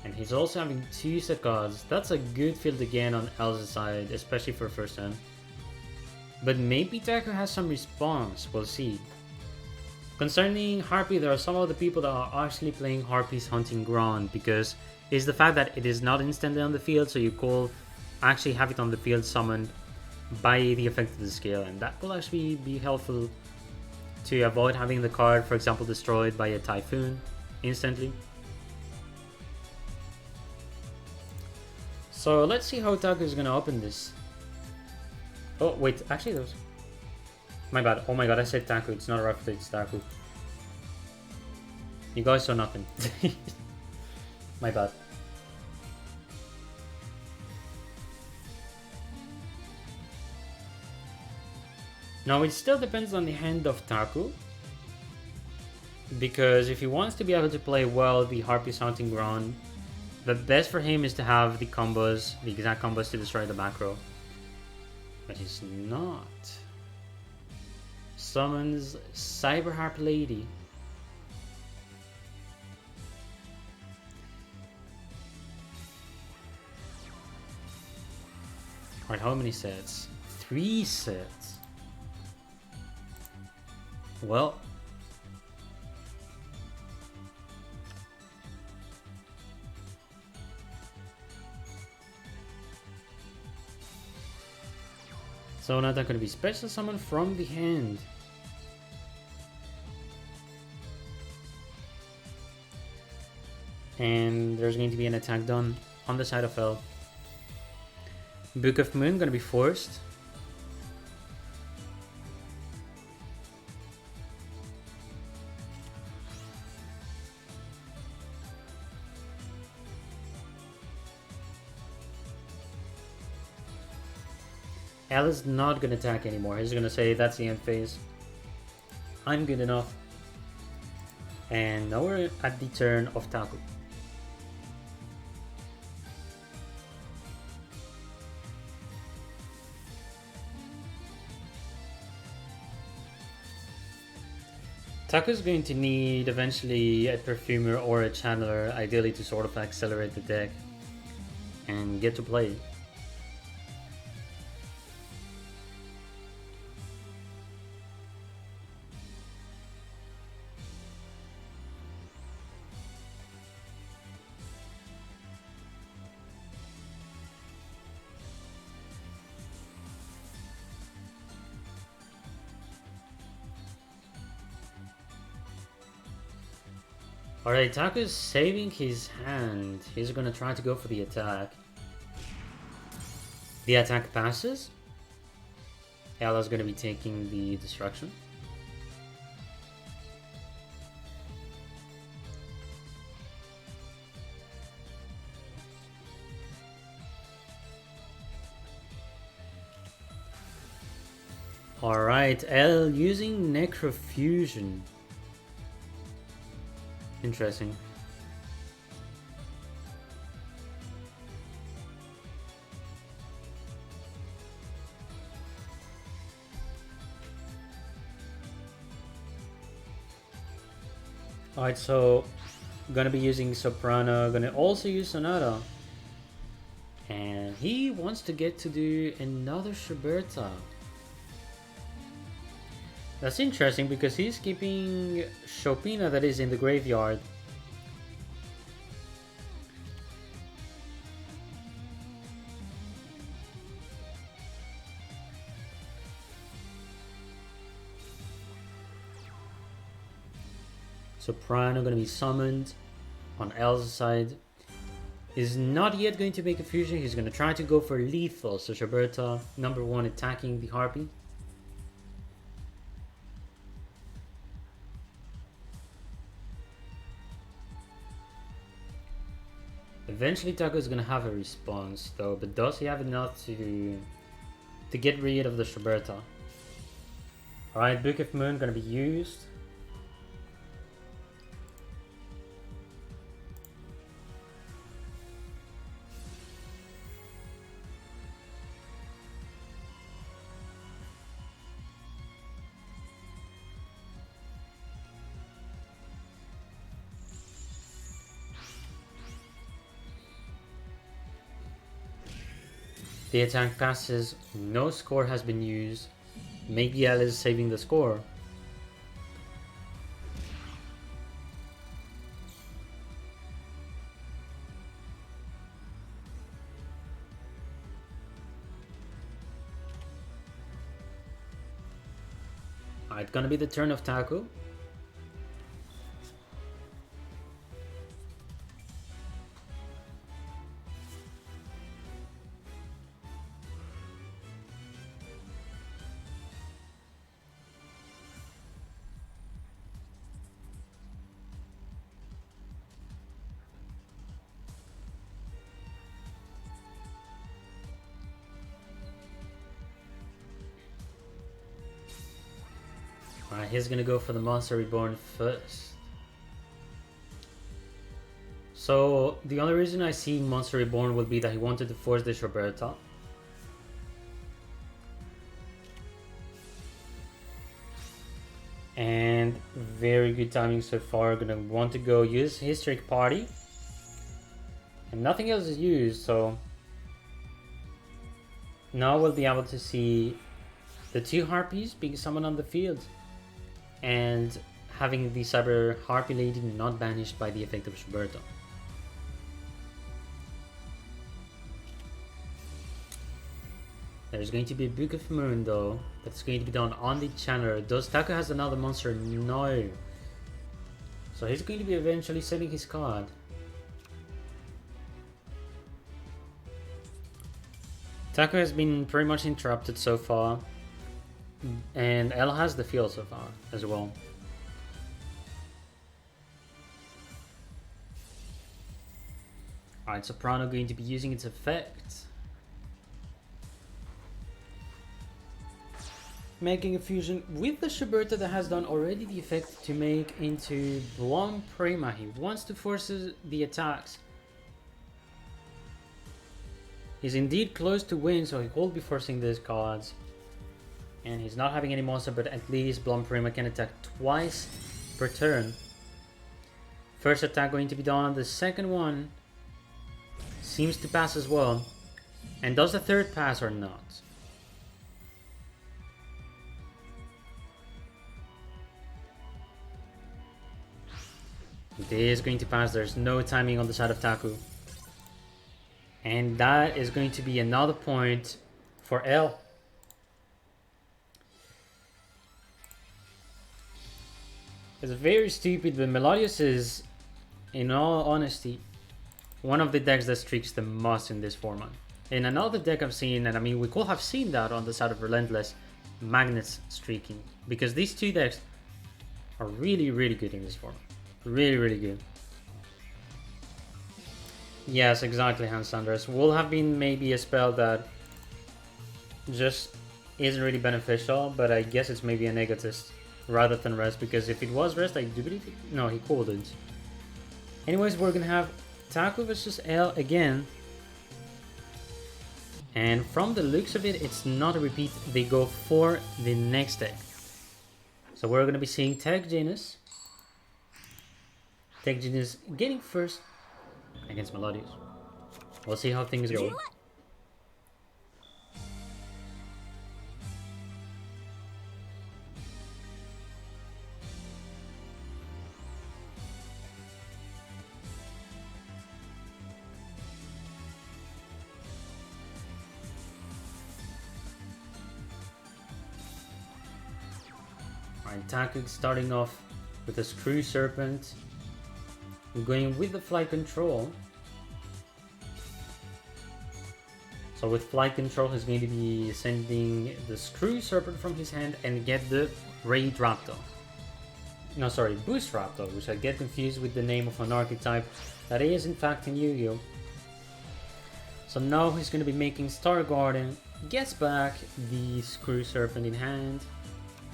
And he's also having 2 set cards. That's a good field again on L's side, especially for first turn. But maybe Taku has some response, we'll see. Concerning Harpy, there are some of the people that are actually playing Harpy's Hunting Ground because it's the fact that it is not instantly on the field, so you call actually have it on the field summoned by the effect of the skill, and that will actually be helpful to avoid having the card, for example, destroyed by a Typhoon instantly. So let's see how Taku is gonna open this. Oh wait, actually those. My bad. Oh my god, I said Taku. It's not Rough, it's Taku. You guys saw nothing. My bad. Now it still depends on the hand of Taku. Because if he wants to be able to play well the Harpy's Hunting Ground, the best for him is to have the combos, the exact combos to destroy the back row. But he's not. Summons Cyber Harp Lady. Alright, how many sets? 3 sets. Well, so now that could be special summon from the hand. And there's going to be an attack done on the side of L. Book of Moon gonna be forced. L is not gonna attack anymore. He's gonna say that's the end phase. I'm good enough. And now we're at the turn of Taku. Taku's going to need eventually a Perfumer or a Channeler, ideally to sort of accelerate the deck and get to play. Alright, Taku's saving his hand. He's gonna try to go for the attack. The attack passes. Ella's gonna be taking the destruction. Alright, L using Necrofusion. Interesting. Alright, so gonna be using Soprano, gonna also use Sonata. And he wants to get to do another Schuberta. That's interesting because he's keeping Chopina that is in the graveyard. Soprano gonna be summoned on L's side. Is not yet going to make a fusion, he's gonna try to go for lethal. So Schuberta, number 1, attacking the Harpy. Eventually Taco is gonna have a response though, but does he have enough to get rid of the Schuberta? Alright, Book of Moon gonna be used. The attack passes, no score has been used. Maybe L is saving the score. Alright, gonna be the turn of Taco. Alright, he's gonna go for the Monster Reborn first. So, the only reason I see Monster Reborn would be that he wanted to force the Schuberta. And very good timing so far. Gonna want to go use his Trick Party. And nothing else is used, so now we'll be able to see the 2 Harpies being summoned on the field. And having the Cyber Harpy Lady not banished by the effect of Schuberta. There's going to be a Book of Moon though, that's going to be done on the Channeler. Does Taco has another monster? No. So he's going to be eventually selling his card. Taco has been pretty much interrupted so far. And L has the field so far as well. Alright, Soprano going to be using its effect. Making a fusion with the Schuberta that has done already the effect to make into Blom Prima. He wants to force the attacks. He's indeed close to win, so he will be forcing these cards. And he's not having any monster, but at least Blom Prima can attack twice per turn. First attack going to be done. The second one seems to pass as well. And does the third pass or not? It is going to pass. There's no timing on the side of Taku. And that is going to be another point for L. It's very stupid, but Melodius is, in all honesty, one of the decks that streaks the most in this format. In another deck I've seen, and I mean we could have seen that on the side of Relentless, Magnets streaking. Because these 2 decks are really, really good in this format. Really, really good. Yes, exactly, Hans Sanders. Will have been maybe a spell that just isn't really beneficial, but I guess it's maybe a Negotist rather than Rest, because if it was Rest, I do believe it. No, he couldn't. Anyways, we're gonna have Taco versus L again. And from the looks of it, it's not a repeat. They go for the next deck. So we're gonna be seeing Tech Genius. Tech Genius getting first against Melodius. We'll see how things go. Alright, Taku starting off with a Screw Serpent. Going with the Flight Control. So with Flight Control, he's going to be sending the Screw Serpent from his hand and get the Raid Raptor. No, sorry, Boost Raptor, which I get confused with the name of an archetype that is in fact in Yu-Gi-Oh! So now he's going to be making Star Garden, gets back the Screw Serpent in hand,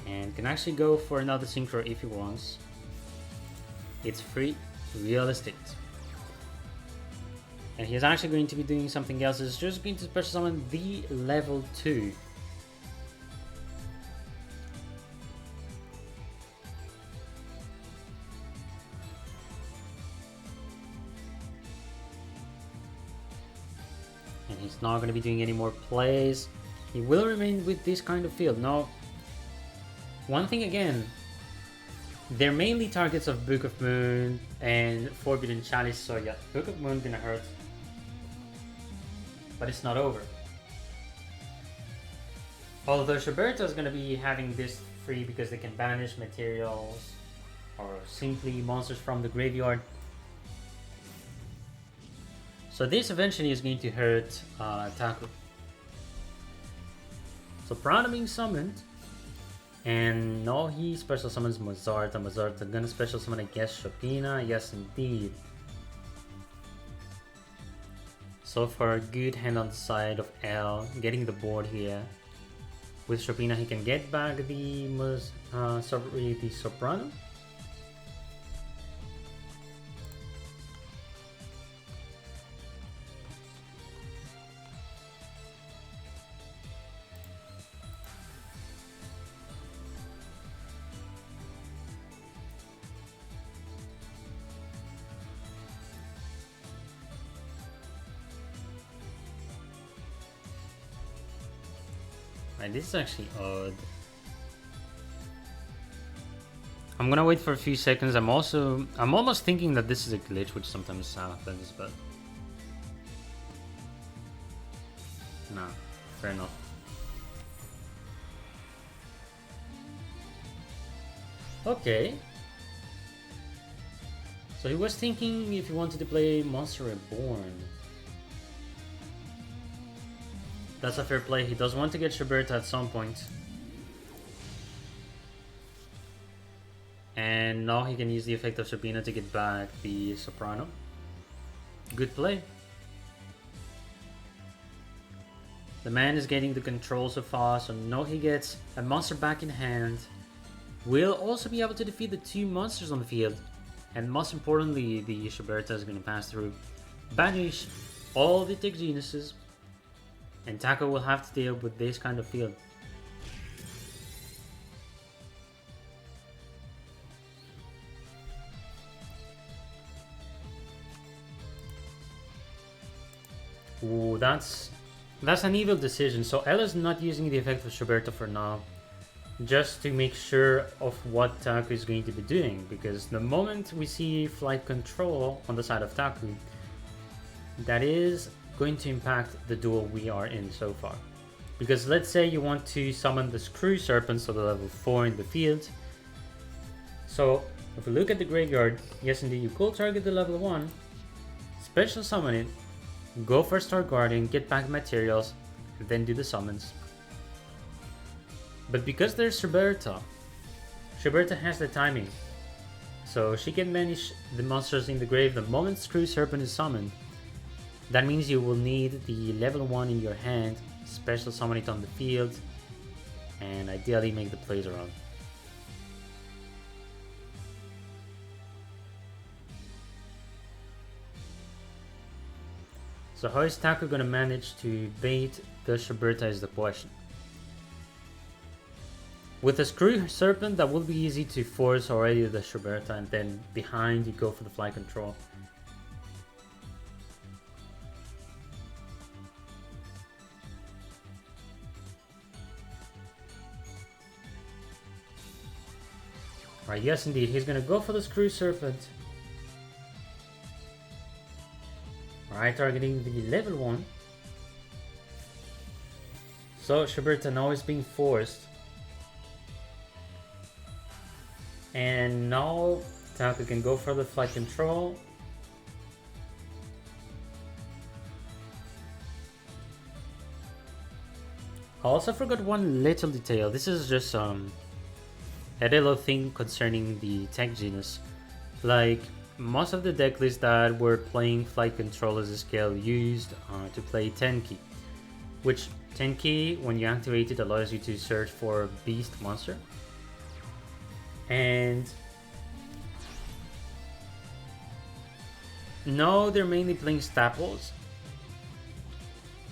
and can actually go for another Synchro if he wants. It's free real estate. And he's actually going to be doing something else. He's just going to special summon the level 2. And he's not going to be doing any more plays. He will remain with this kind of field. Now, one thing again, they're mainly targets of Book of Moon and Forbidden Chalice, so yeah, Book of Moon gonna hurt. But it's not over. Although Shuberta is gonna be having this free because they can banish materials or simply monsters from the graveyard. So this eventually is going to hurt Taku. So Prana being summoned. And now he special summons Mazarta. Mazarta gonna special summon, I guess, Shopina. Yes, indeed. So far, good hand on the side of L, getting the board here. With Shopina, he can get back the Soprano. Right, this is actually odd. I'm gonna wait for a few seconds. I'm almost thinking that this is a glitch, which sometimes happens, but nah, fair enough. Okay. So he was thinking if he wanted to play Monster Reborn. That's a fair play. He does want to get Shuberta at some point. And now he can use the effect of Shopina to get back the Soprano. Good play. The man is getting the control so far, so now he gets a monster back in hand. Will also be able to defeat the 2 monsters on the field. And most importantly, the Shuberta is going to pass through. Banish all the Tech Geniuses. And Taco will have to deal with this kind of field. Ooh, that's an evil decision. So Ella's not using the effect of Shuberta for now. Just to make sure of what Taku is going to be doing. Because the moment we see flight control on the side of Taku, that is going to impact the duel we are in so far. Because let's say you want to summon the Screw Serpent, so the level 4 in the field. So if we look at the graveyard, yes indeed, you could target the level 1, special summon it, go for Star Guardian, get back materials, and then do the summons. But because there's Shuberta has the timing. So she can banish the monsters in the grave the moment Screw Serpent is summoned. That means you will need the level 1 in your hand, special summon it on the field, and ideally make the plays around. So how is Taku gonna manage to bait the Shuberta is the question. With the Screw Serpent, that will be easy to force already the Shuberta, and then behind you go for the fly control. Right, yes indeed, he's gonna go for the Screw Serpent. Alright, targeting the level 1. So Shuberta now is being forced. And now Taku can go for the flight control. I also forgot one little detail. This is just a little thing concerning the Tech Genus. Like, most of the deck lists that were playing Flight Control as a skill used to play Tenki, which Tenki, when you activate it, allows you to search for a beast monster. And no, they're mainly playing staples.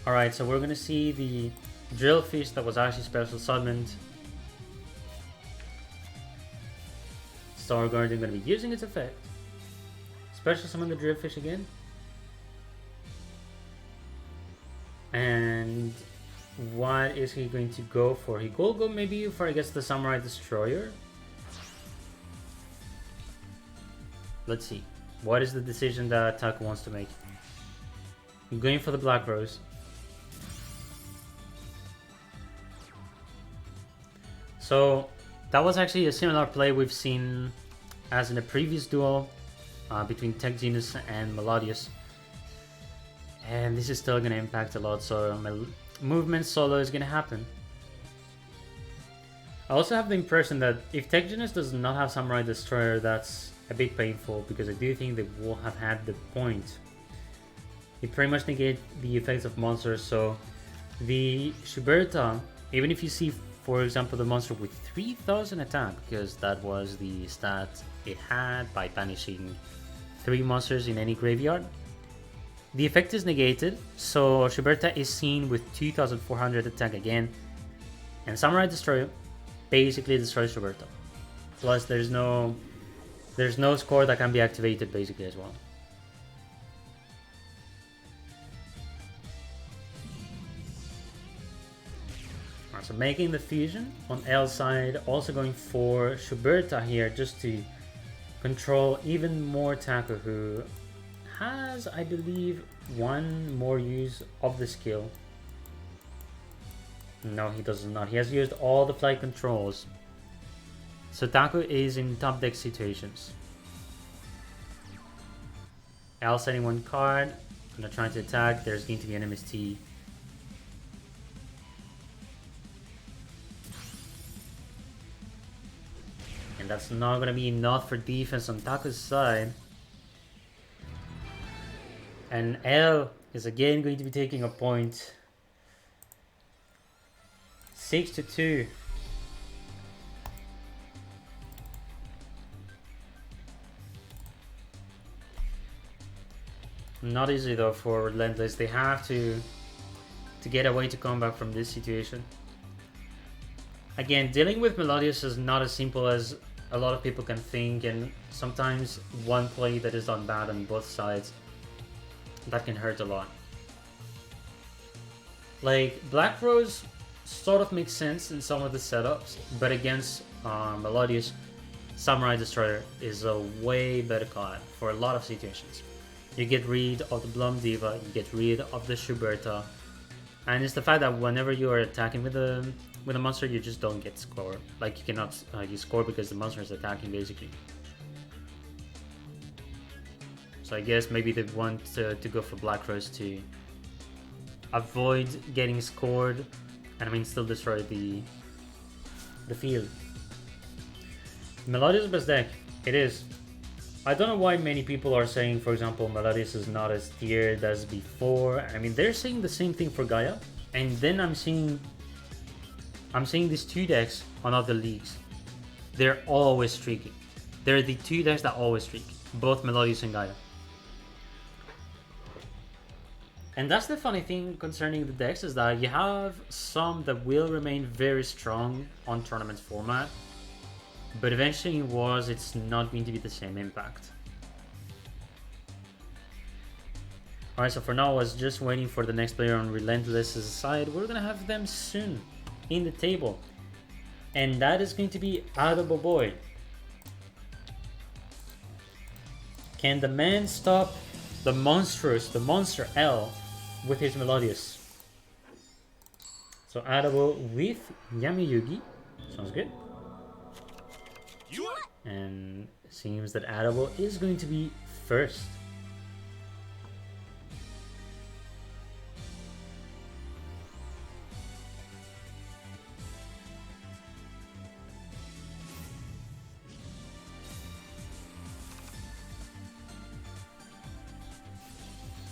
Alright, so we're gonna see the Drillfish that was actually special summoned. Star Guardian gonna be using its effect. Special summon the Drillfish again. And what is he going to go for? He will go maybe for, I guess, the Samurai Destroyer. Let's see. What is the decision that Taku wants to make? I'm going for the Black Rose. So that was actually a similar play we've seen as in a previous duel between Tech Genius and Melodius. And this is still going to impact a lot, so my movement solo is going to happen. I also have the impression that if Tech Genius does not have Samurai Destroyer, that's a bit painful, because I do think they will have had the point. It pretty much negates the effects of monsters, so the Shuberta, even if you see, for example, the monster with 3000 attack, because that was the stat it had by banishing 3 monsters in any graveyard, the effect is negated, so Shuberta is seen with 2400 attack again, and Samurai Destroyer basically destroys Shuberta. Plus there's no score that can be activated basically as well. Alright, so making the fusion on L side, also going for Shuberta here just to control even more Taku, who has, I believe, one more use of the skill. No, he does not. He has used all the flight controls. So Taku is in top deck situations. L setting 1 card. Gonna try to attack. There's going to be an MST. And that's not gonna be enough for defense on Taku's side. And L is again going to be taking a point. 6-2. Not easy though for Relentless. They have to get away to come back from this situation. Again, dealing with Melodius is not as simple as a lot of people can think, and sometimes one play that is done bad on both sides, that can hurt a lot. Like, Black Rose sort of makes sense in some of the setups, but against Melodius, Samurai Destroyer is a way better card for a lot of situations. You get rid of the Blum Diva, you get rid of the Shuberta, and it's the fact that whenever you are attacking with a monster, you just don't get score. Like, you cannot you score because the monster is attacking basically. So I guess maybe they want to go for Black Rose to avoid getting scored, and I mean still destroy the field. Melodius best deck, it is. I don't know why many people are saying, for example, Melodius is not as tiered as before. I mean, they're saying the same thing for Gaia, and then I'm seeing these 2 decks on other leagues. They're always streaking. They're the 2 decks that always streak, both Melodius and Gaia. And that's the funny thing concerning the decks, is that you have some that will remain very strong on tournament format, but eventually in Wars it's not going to be the same impact. Alright, so for now I was just waiting for the next player on Relentless's side. We're gonna have them soon in the table, and that is going to be Audible Boy. Can the man stop the monster L with his Melodius? So Audible with Yami-Yugi, sounds good. And it seems that Audible is going to be first.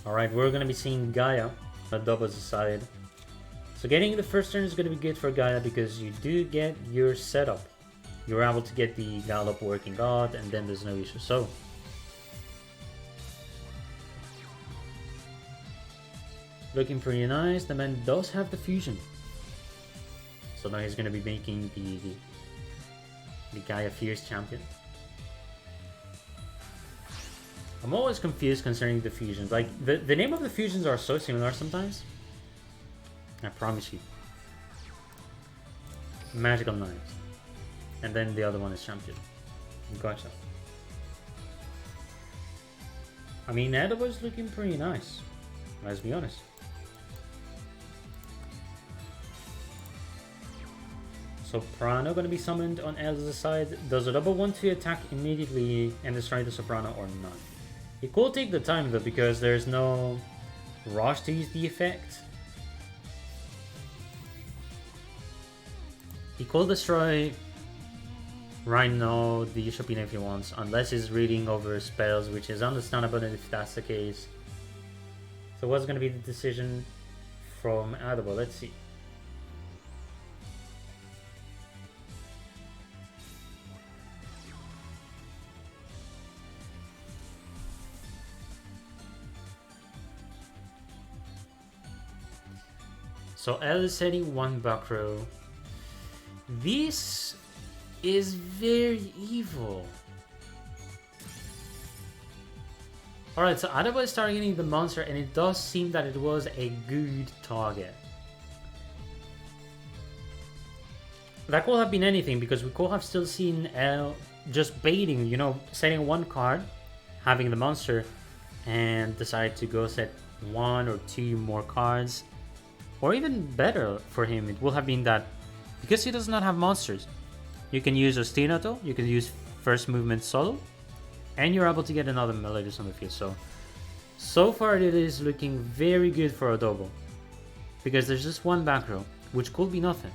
Alright, we're gonna be seeing Gaia on Adobo's side. So getting the first turn is gonna be good for Gaia because you do get your setup. You're able to get the Gallop working out, and then there's no issue. So looking pretty nice. The man does have the fusion. So now he's gonna be making the Gaia Fierce champion. I'm always confused concerning the fusions. Like, the name of the fusions are so similar sometimes. I promise you. Magical Knives. And then the other one is champion. Gotcha. I mean, Adobo's looking pretty nice. Let's be honest. Soprano gonna be summoned on El's side. Does Adobo want to attack immediately and destroy the Soprano or not? He could take the time though, because there's no rush to use the effect. He could destroy right now the Chopin if he wants, unless he's reading over spells, which is understandable if that's the case. So what's going to be the decision from Adobo? Let's see. So L is setting one back row. This is very evil. Alright, so Adobo is targeting the monster, and it does seem that it was a good target. That could have been anything, because we could have still seen L just baiting, you know, setting one card, having the monster, and decide to go set one or two more cards. Or even better for him, it will have been that because he does not have monsters, you can use Ostinato, you can use first movement solo, and you're able to get another Melodious on the field. So far it is looking very good for Adobo, because there's just one back row, which could be nothing.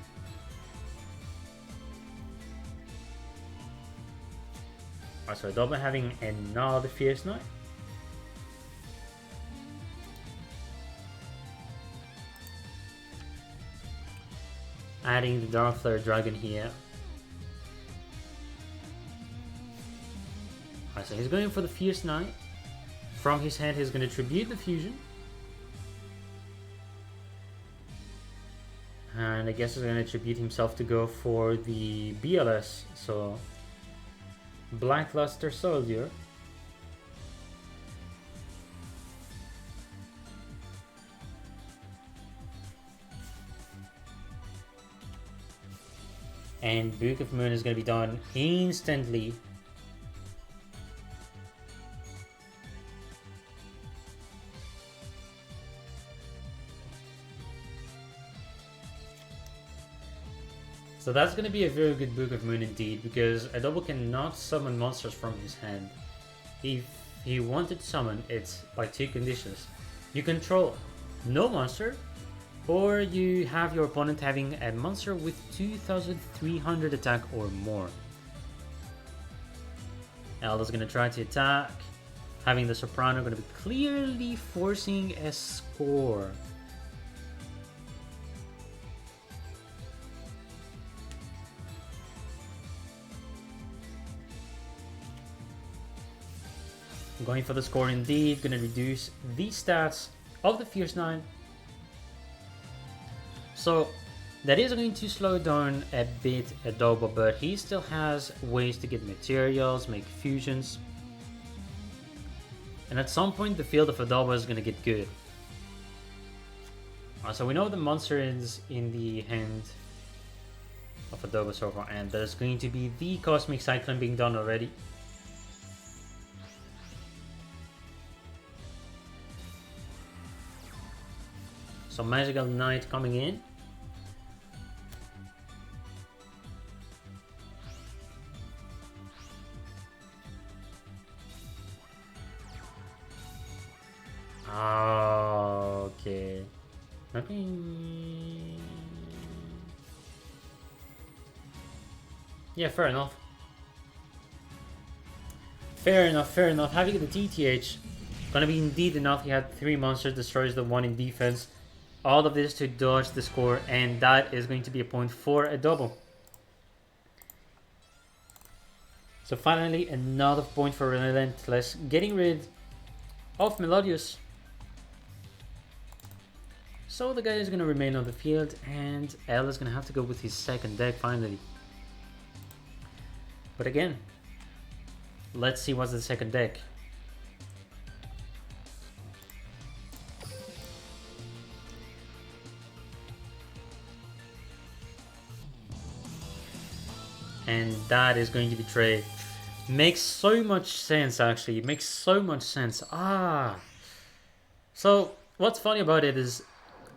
Alright, so Adobo having another Fierce Knight. Adding the Dark Flare Dragon here. Alright, so he's going for the Fierce Knight. From his hand, he's going to tribute the fusion. And I guess he's going to tribute himself to go for the BLS. So, Blackluster Soldier. And Book of Moon is going to be done instantly. So that's going to be a very good Book of Moon indeed, because Adobo cannot summon monsters from his hand. If he wanted to summon, it's by two conditions. You control no monster, or you have your opponent having a monster with 2300 attack or more. Elda's gonna try to attack, having the Soprano gonna be clearly forcing a score. Going for the score indeed, gonna reduce the stats of the Fierce Knight. So that is going to slow down a bit Adobo, but he still has ways to get materials, make fusions. And at some point the field of Adobo is going to get good. So we know the monster is in the hand of Adobo so far, and there's going to be the Cosmic Cyclone being done already. So Magical Knight coming in. Okay. Nothing. Yeah, fair enough. Fair enough. Having the DTH Gonna be indeed enough. He had 3 monsters, destroys the 1 in defense. All of this to dodge the score, and that is going to be a point for a double. So finally, another point for Relentless, getting rid of Melodious. So the guy is going to remain on the field, and L is going to have to go with his second deck finally. But again, let's see what's the second deck. And that is going to be Trey. Makes so much sense, actually. It makes so much sense. So what's funny about it is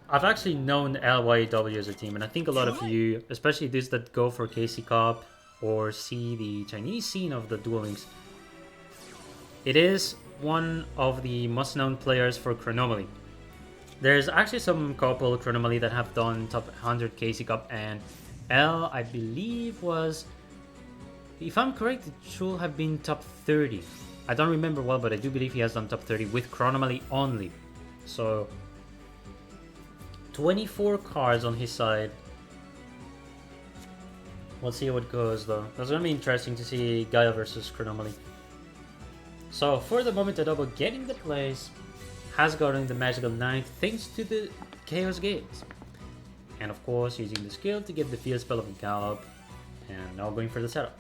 I've actually known LYW as a team, and I think a lot of you, especially those that go for KC Cup or see the Chinese scene of the Duel Links, it is one of the most known players for Chronomaly. There's actually some couple Chronomaly that have done top 100 KC Cup, and L, I believe, was, if I'm correct, it should have been top 30. I don't remember well, but I do believe he has done top 30 with Chronomaly only. So 24 cards on his side. We'll see how it goes though. That's gonna be interesting to see Gaia versus Chronomaly. So for the moment, the double getting the place, has gotten the Magical Knight thanks to the Chaos Gates. And of course using the skill to get the field spell of Gallop, and now going for the setup.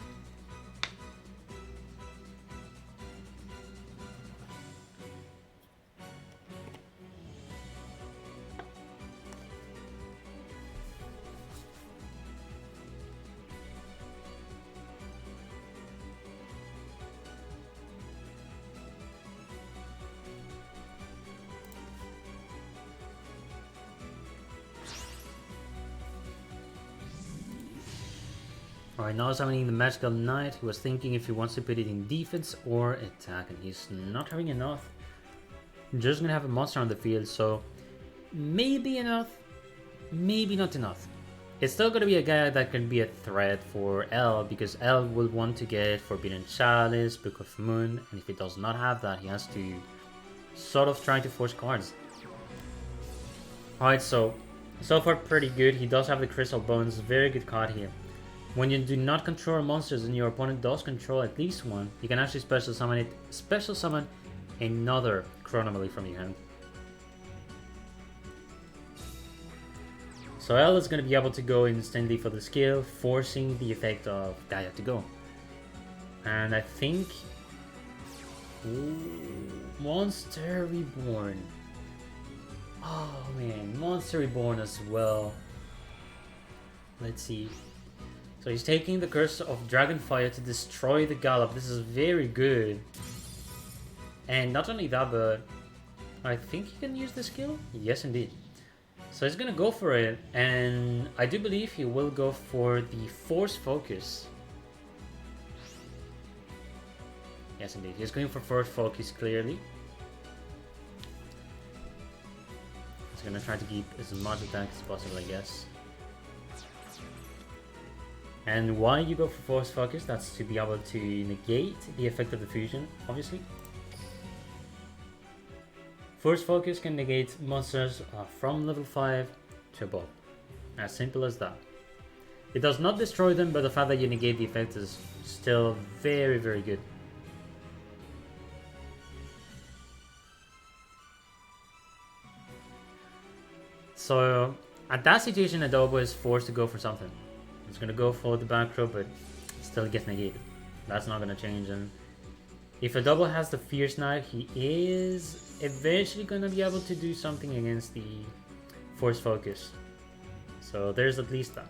Alright, now summoning the Magical Knight. He was thinking if he wants to put it in defense or attack, and he's not having enough. Just gonna have a monster on the field, so maybe enough, maybe not enough. It's still gonna be a guy that can be a threat for L, because L will want to get Forbidden Chalice, Book of Moon, and if he does not have that, he has to sort of try to force cards. Alright, so far pretty good. He does have the Crystal Bones, very good card here. When you do not control monsters and your opponent does control at least one, you can actually special summon another Chronomaly from your hand. So L is going to be able to go instantly for the skill, forcing the effect of Gaia to go. And I think... Ooh, Monster Reborn. Oh man, Monster Reborn as well. Let's see. So he's taking the Curse of Dragonfire to destroy the Gallop. This is very good. And not only that, but I think he can use the skill? Yes, indeed. So he's gonna go for it, and I do believe he will go for the Force Focus. Yes, indeed. He's going for Force Focus, clearly. He's gonna try to keep as much attack as possible, I guess. And why you go for Force Focus? That's to be able to negate the effect of the fusion, obviously. Force Focus can negate monsters from level 5 to above. As simple as that. It does not destroy them, but the fact that you negate the effect is still very, very good. So, at that situation, Adobo is forced to go for something. He's gonna go for the back row, but still gets negated. That's not gonna change. And if Adobo has the Fierce Knight, he is eventually gonna be able to do something against the Force Focus. So there's at least that.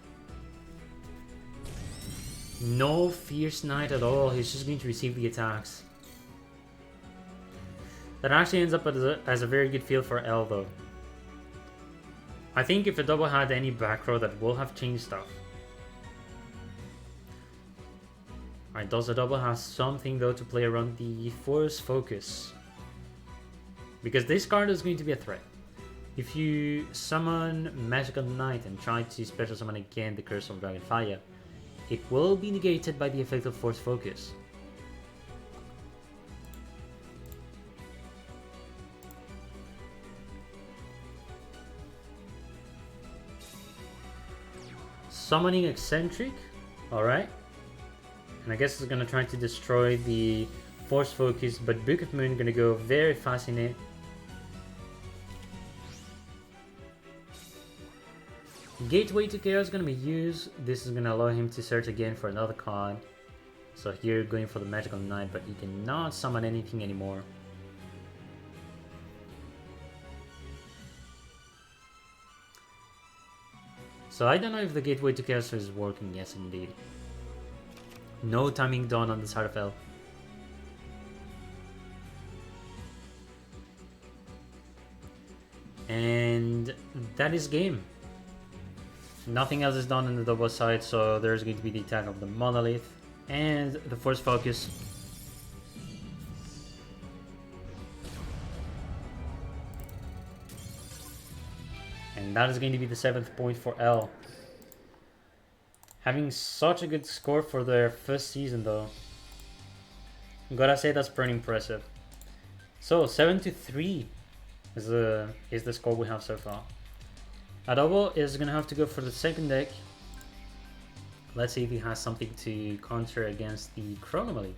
No Fierce Knight at all. He's just going to receive the attacks. That actually ends up as a very good field for L though. I think if Adobo had any back row, that will have changed stuff. Alright, does Adobo have something though to play around the Force Focus? Because this card is going to be a threat. If you summon Magical Knight and try to special summon again the Curse of Dragonfire, it will be negated by the effect of Force Focus. Summoning Eccentric. Alright. And I guess it's gonna try to destroy the Force Focus, but Book of Moon gonna go very fast in it. Gateway to Chaos is gonna be used. This is gonna allow him to search again for another card. So here going for the Magical Knight, but he cannot summon anything anymore. So I don't know if the Gateway to Chaos is working. Yes, indeed. No timing done on the side of L. And that is game. Nothing else is done on the double side, so there's going to be the attack of the Monolith and the Force Focus. And that is going to be the 7th point for L. Having such a good score for their first season though. Gotta say that's pretty impressive. So 7-3 is the score we have so far. Adobo is gonna have to go for the second deck. Let's see if he has something to counter against the Chronomaly.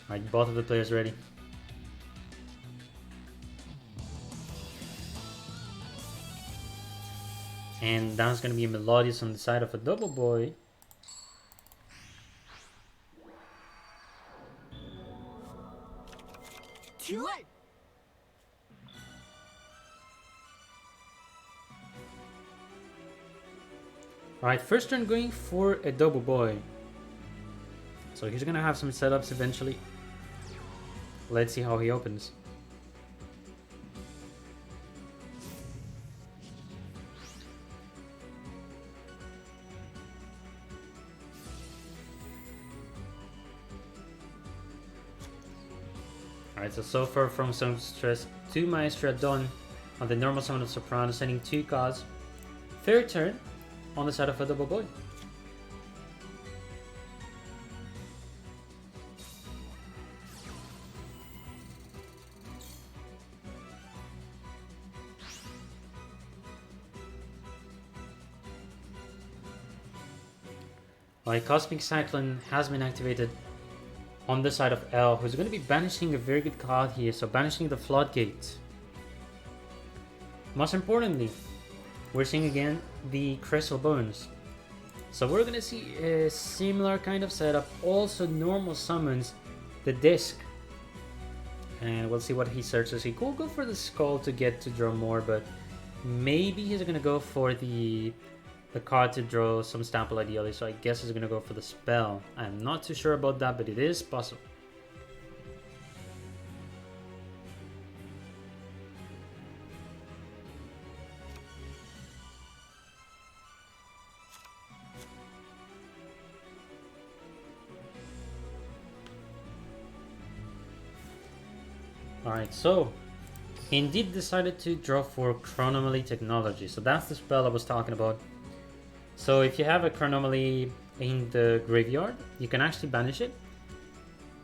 Alright, both of the players ready. And that's gonna be Melodious on the side of a double boy. Duel! Alright, first turn going for a double boy. So he's gonna have some setups eventually. Let's see how he opens. Alright, so far from some stress, 2 Maestro done on the normal summon of Soprano, sending 2 cards. Third turn on the side of a double boy. Alright, Cosmic Cyclone has been activated on the side of L, who's going to be banishing a very good card here, so banishing the Floodgate. Most importantly, we're seeing again the Crystal Bones. So we're going to see a similar kind of setup, also normal summons the Disc. And we'll see what he searches. He could go for the Skull to get to draw more, but maybe he's going to go for the card to draw some Stample ideally, so I guess he's gonna go for the spell. I'm not too sure about that, but it is possible. Alright, so indeed decided to draw for Chronomaly Technology, so that's the spell I was talking about. So if you have a Chronomaly in the graveyard, you can actually banish it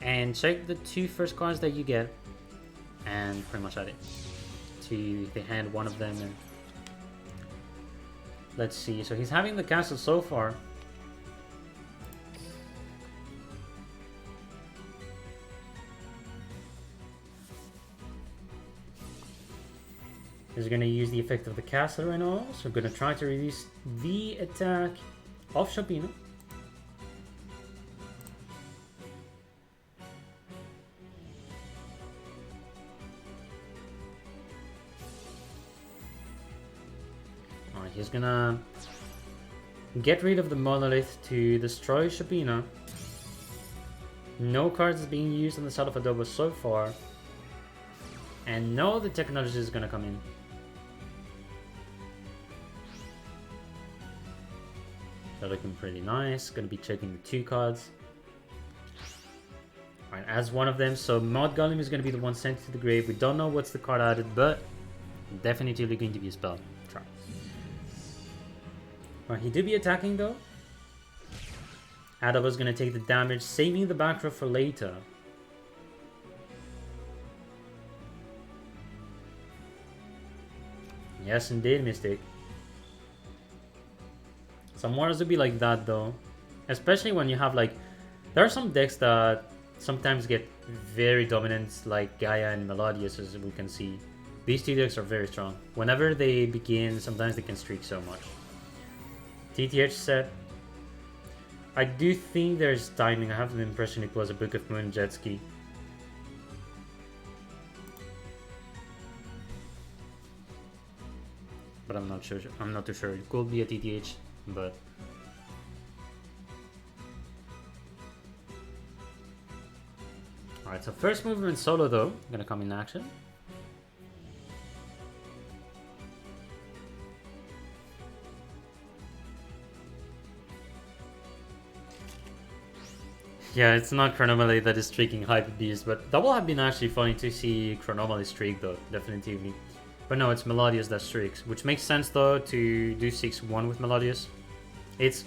and check the 2 first cards that you get and pretty much add it to the hand, one of them. And let's see, so he's having the castle so far. He's going to use the effect of the castle right now, so we're going to try to reduce the attack of Shopino. Alright, he's going to get rid of the Monolith to destroy Shopino. No cards is being used on the side of Adobo so far. And no, the technology is going to come in. They're looking pretty nice. Going to be checking the 2 cards. Alright, as one of them. So Mod Golem is going to be the one sent to the grave. We don't know what's the card added, but definitely going to be a spell. Try. Alright, he did be attacking though. Adaba's going to take the damage, saving the back row for later. Yes, indeed, Mystic. Some wars would be like that though. Especially when you have like... There are some decks that sometimes get very dominant, like Gaia and Melodius, as we can see. These two decks are very strong. Whenever they begin, sometimes they can streak so much. TTH set. I do think there's timing. I have the impression it was a Book of Moon jet ski. But I'm not sure. I'm not too sure. It could be a TTH, but... Alright, so first movement solo though, gonna come in action. Yeah, it's not Chronomaly that is streaking Hyper Beast, but that would have been actually funny to see Chronomaly streak though, definitively. But no, it's Melodius that streaks, which makes sense though to do 6-1 with Melodius. It's...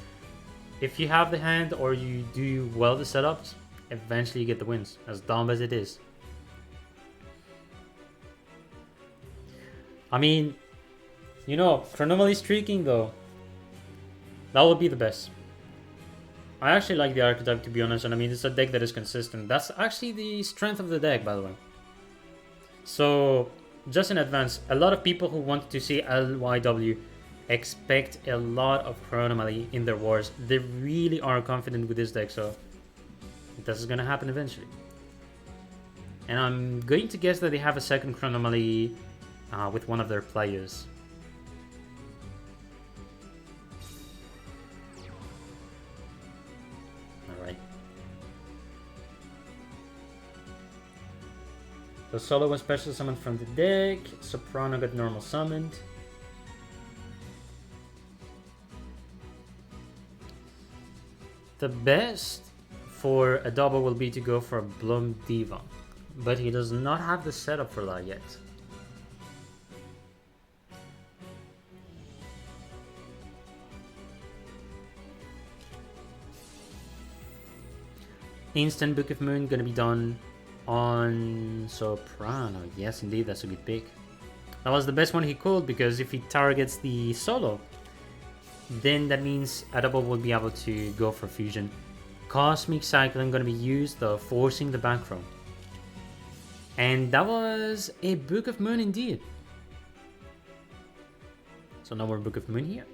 If you have the hand or you do well the setups, eventually you get the wins, as dumb as it is. I mean, you know, Chronomaly streaking though, that would be the best. I actually like the archetype, to be honest, and I mean, it's a deck that is consistent. That's actually the strength of the deck, by the way. So, just in advance, a lot of people who want to see LYW expect a lot of Chronomaly in their wars. They really are confident with this deck, so this is gonna happen eventually. And I'm going to guess that they have a second Chronomaly with one of their players. Alright. So Solo was special summoned from the deck. Soprano got normal summoned. The best for a double will be to go for a Bloom Diva, but he does not have the setup for that yet. Instant Book of Moon gonna be done on Soprano. Yes, indeed, that's a good pick. That was the best one he could, because if he targets the solo, then that means a double will be able to go for fusion. Cosmic Cyclone gonna be used though, forcing the back row. And that was a Book of Moon indeed. So no more Book of Moon here.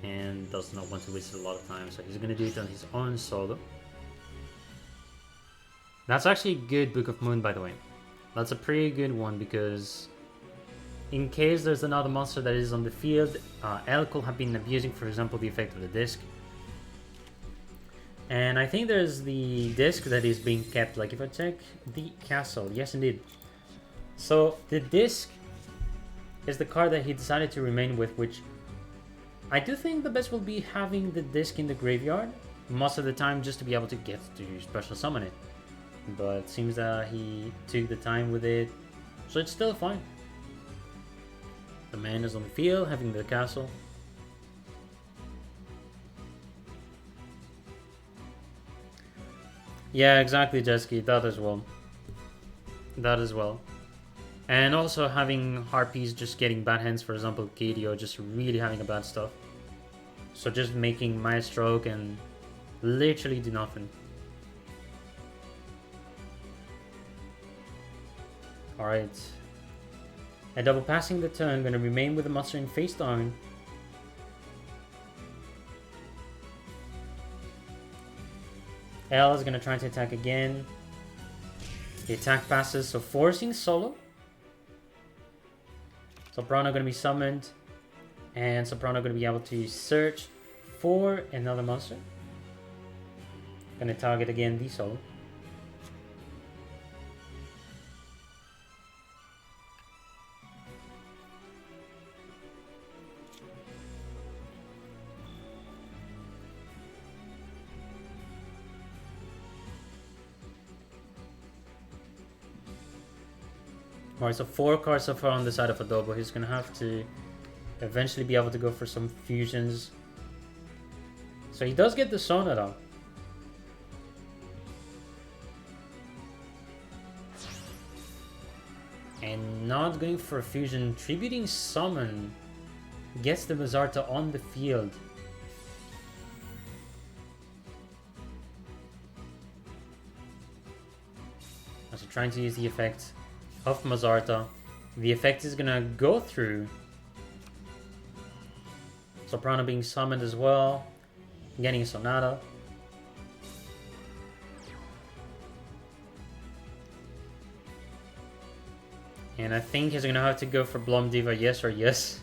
And does not want to waste a lot of time, so he's gonna do it on his own solo. That's actually a good Book of Moon, by the way. That's a pretty good one, because in case there's another monster that is on the field, L could have been abusing, for example, the effect of the disc. And I think there's the disc that is being kept. Like if I check the castle, yes indeed. So the disc is the card that he decided to remain with, which I do think the best will be having the disc in the graveyard most of the time, just to be able to get to special summon it. But it seems that he took the time with it, so it's still fine. The man is on the field, having the castle. Yeah, exactly, Jesky, that as well. That as well. And also having Harpies just getting bad hands, for example, KDO just really having a bad stuff. So just making my stroke and literally do nothing. Alright. A double passing the turn, gonna remain with the monster in face down. L is gonna try to attack again. The attack passes, so forcing solo. Soprano gonna be summoned, and Soprano gonna be able to search for another monster. Gonna target again the solo. Alright, so 4 cards so far on the side of Adobo. He's gonna have to eventually be able to go for some fusions. So he does get the Sonata. And not going for a fusion. Tributing Summon gets the Mazarta on the field. So trying to use the effect of Mazarta. The effect is gonna go through. Soprano being summoned as well. Getting Sonata. And I think he's gonna have to go for Blom Diva, yes or yes.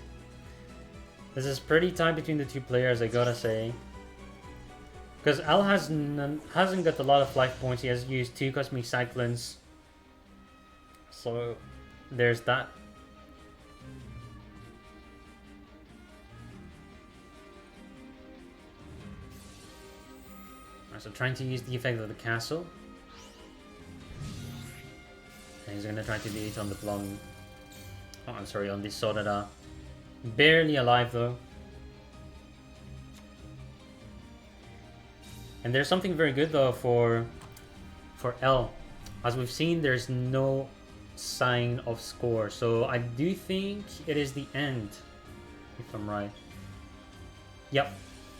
This is pretty tight between the two players, I gotta say. Because L hasn't got a lot of life points. He has used 2 Cosmic Cyclones. So there's that. Alright, so trying to use the effect of the castle. And he's gonna try to do it on the Blom. Oh, I'm sorry, on the Sodada. Barely alive though. And there's something very good though for L. As we've seen, there's no sign of score. So I do think it is the end, if I'm right. Yep,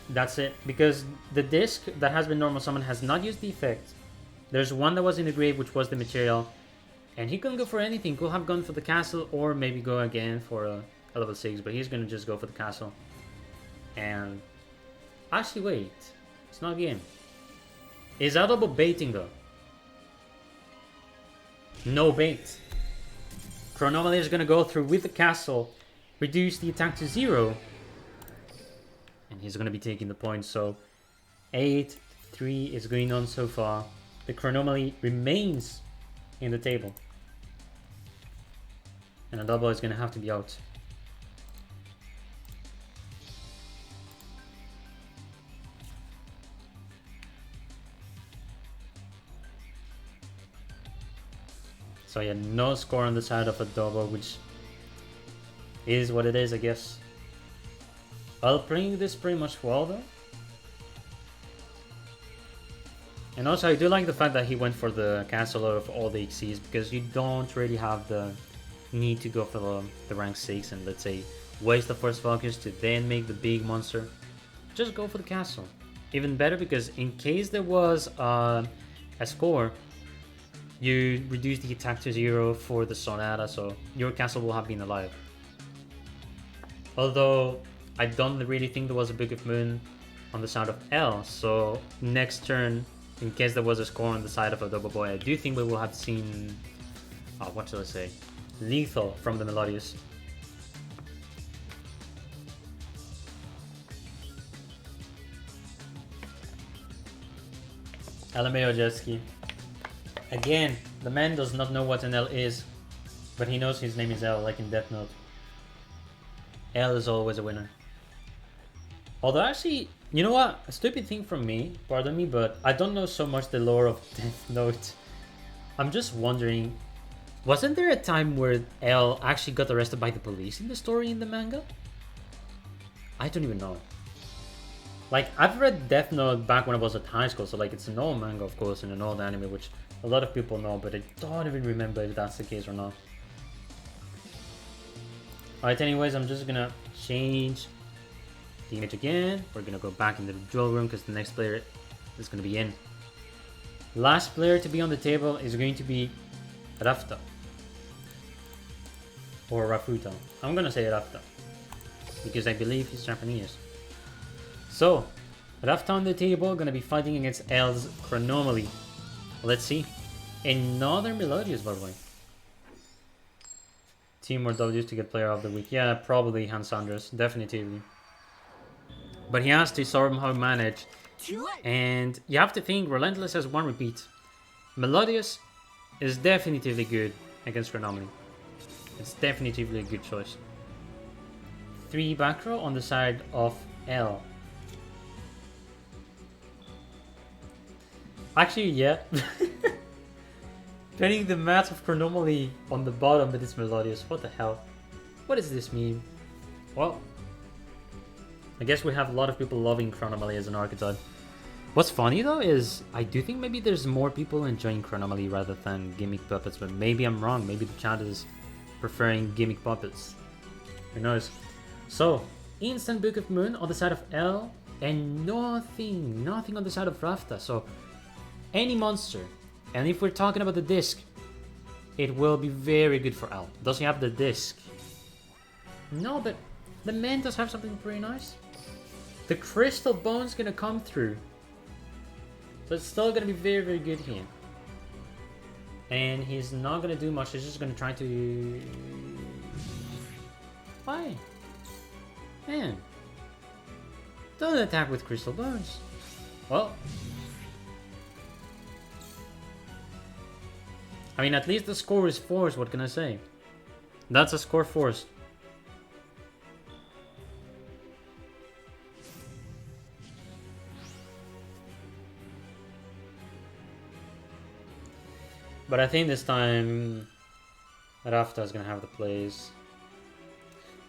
that's it. Because the disc that has been normal summon has not used the effect. There's one that was in the grave, which was the material. And he couldn't go for anything. Could have gone for the castle or maybe go again for a level 6. But he's going to just go for the castle. And actually, wait. It's not game. Is Adobo baiting though? No bait. Chronomaly is going to go through with the castle. Reduce the attack to 0. And he's going to be taking the points. So 8-3 is going on so far. The Chronomaly remains in the table. And Adobo is going to have to be out. So yeah, no score on the side of Adobo, which is what it is, I guess. I'll bring this pretty much well though. And also I do like the fact that he went for the castle out of all the XCs, because you don't really have the need to go for the rank 6 and let's say waste the first focus to then make the big monster. Just go for the castle. Even better, because in case there was a score, you reduce the attack to 0 for the Sonata, so your castle will have been alive. Although I don't really think there was a Book of Moon on the side of L, so next turn, in case there was a score on the side of Adobo Boy, I do think we will have seen, what should I say, Lethal from the Melodious. LMAO Jetski. Again, the man does not know what an L is, but he knows his name is L, like in Death Note. L is always a winner. Although actually, you know what? A stupid thing from me, pardon me, but I don't know so much the lore of Death Note. I'm just wondering, wasn't there a time where L actually got arrested by the police in the story in the manga? I don't even know. Like, I've read Death Note back when I was at high school, so like it's an old manga, of course, and an old anime, which a lot of people know, but I don't even remember if that's the case or not. Alright, anyways, I'm just gonna change the image again. We're gonna go back into the duel room because the next player is gonna be in. Last player to be on the table is going to be Rafta. Or Rafuta. I'm gonna say Rafta, because I believe he's Japanese. So, Rafta on the table, gonna be fighting against L's Chronomaly. Let's see. Another Melodious, by the way. 2 more W's to get player of the week. Yeah, probably Hans Andres, definitively. But he has to somehow manage. And you have to think, Relentless has 1 repeat. Melodious is definitively good against Chronomaly. It's definitively a good choice. 3 back row on the side of L. Actually, yeah. Turning the massive chronomaly on the bottom, but it's Melodious. What the hell? What is this meme? Well, I guess we have a lot of people loving Chronomaly as an archetype. What's funny though is I do think maybe there's more people enjoying Chronomaly rather than gimmick puppets, but maybe I'm wrong. Maybe the chat is preferring gimmick puppets. Who knows? So, instant Book of Moon on the side of L, and nothing on the side of Rafta. So, any monster, and if we're talking about the disc, it will be very good for L. Does he have the disc? No, but the man does have something pretty nice. The Crystal Bone's gonna come through. So it's still gonna be very, very good here. And he's not gonna do much, he's just gonna try to... Why? Man. Don't attack with Crystal Bones. Well. I mean, at least the score is forced, what can I say? That's a score forced. But I think this time Rafta is gonna have the plays.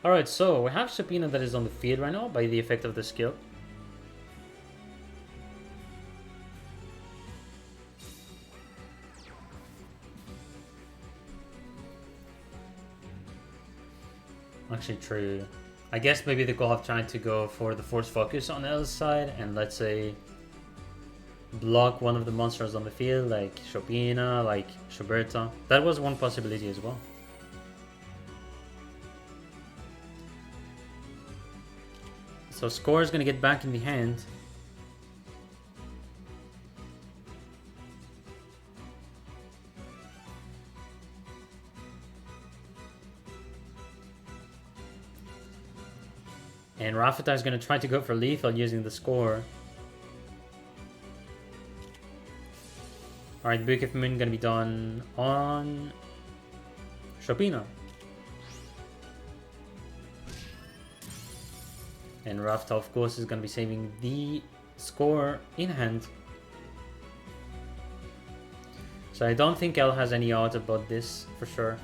Alright, so we have Shapina that is on the field right now by the effect of the skill. Actually true. I guess maybe they could have tried to go for the force focus on L's side and let's say block one of the monsters on the field, like Shopina, like Schuberta. That was one possibility as well. So Score is going to get back in the hand. And Rafita is going to try to go for lethal using the Score. Alright, Book of Moon gonna be done on Shopina. And Rafta, of course, is gonna be saving the Score in hand. So I don't think L has any odds about this, for sure.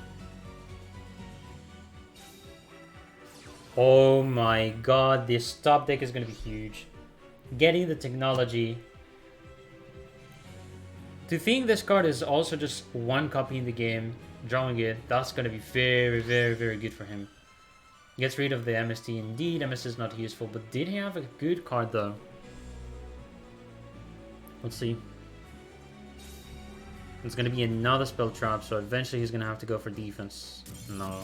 Oh my god, this top deck is gonna be huge. Getting the technology. To think this card is also just one copy in the game, drawing it, that's going to be very, very, very good for him. Gets rid of the MST indeed, MS is not useful, but did he have a good card though? Let's see. It's going to be another spell trap, so eventually he's going to have to go for defense. No.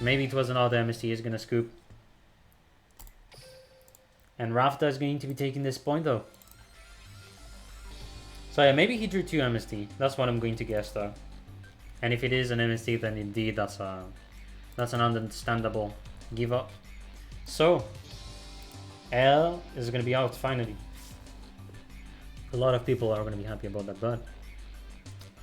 Maybe it was another MST he's going to scoop. And Rafta is going to be taking this point though. So yeah, maybe he drew 2 MST. That's what I'm going to guess though. And if it is an MST, then indeed that's an understandable give up. So L is going to be out finally. A lot of people are going to be happy about that, but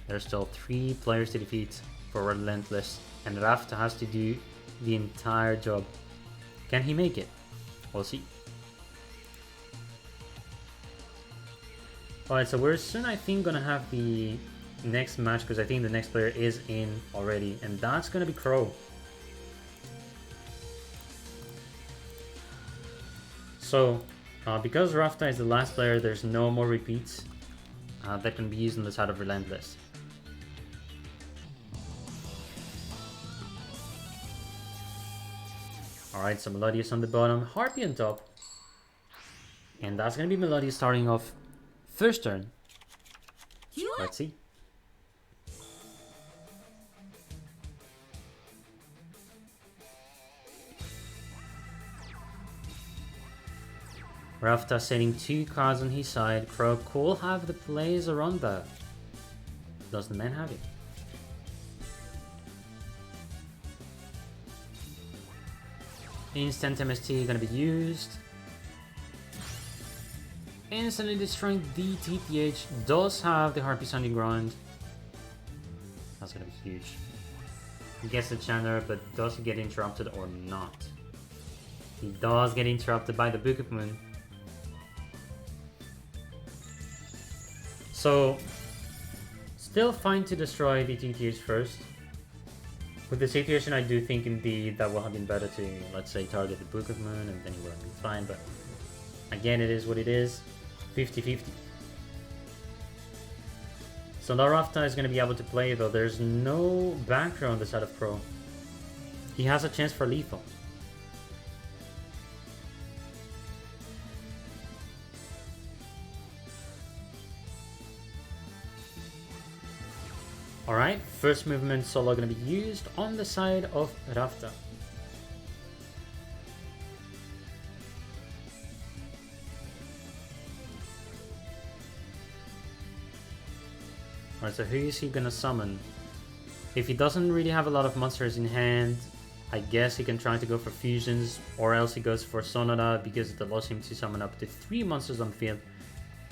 there's still 3 players to defeat for Relentless, and Rafta has to do the entire job. Can he make it? We'll see. Alright, so we're soon, I think, gonna have the next match, because I think the next player is in already, and that's gonna be Crow. So, because Rafta is the last player, there's no more repeats that can be used on the side of Relentless. Alright, so Melodious on the bottom, Harpy on top. And that's gonna be Melodious starting off first turn. Let's see. Rafta setting 2 cards on his side. Crow could have the plays around that. Does the man have it? Instant MST gonna be used. Instantly destroying the TTH. Does have the Harpy Sounding Ground. That's gonna be huge. He gets the Chandler, but does he get interrupted or not? He does get interrupted by the Book of Moon. Still fine to destroy the TTH first. With the situation, I do think indeed that would have been better to, let's say, target the Book of Moon and then he would have been fine, but again, it is what it is. 50-50. So Narafta is going to be able to play, though there's no backer on the side of Pro. He has a chance for lethal. Alright, first movement solo going to be used on the side of Rafta. Alright, so who is he going to summon? If he doesn't really have a lot of monsters in hand, I guess he can try to go for fusions, or else he goes for Sonata because it allows him to summon up to 3 monsters on the field,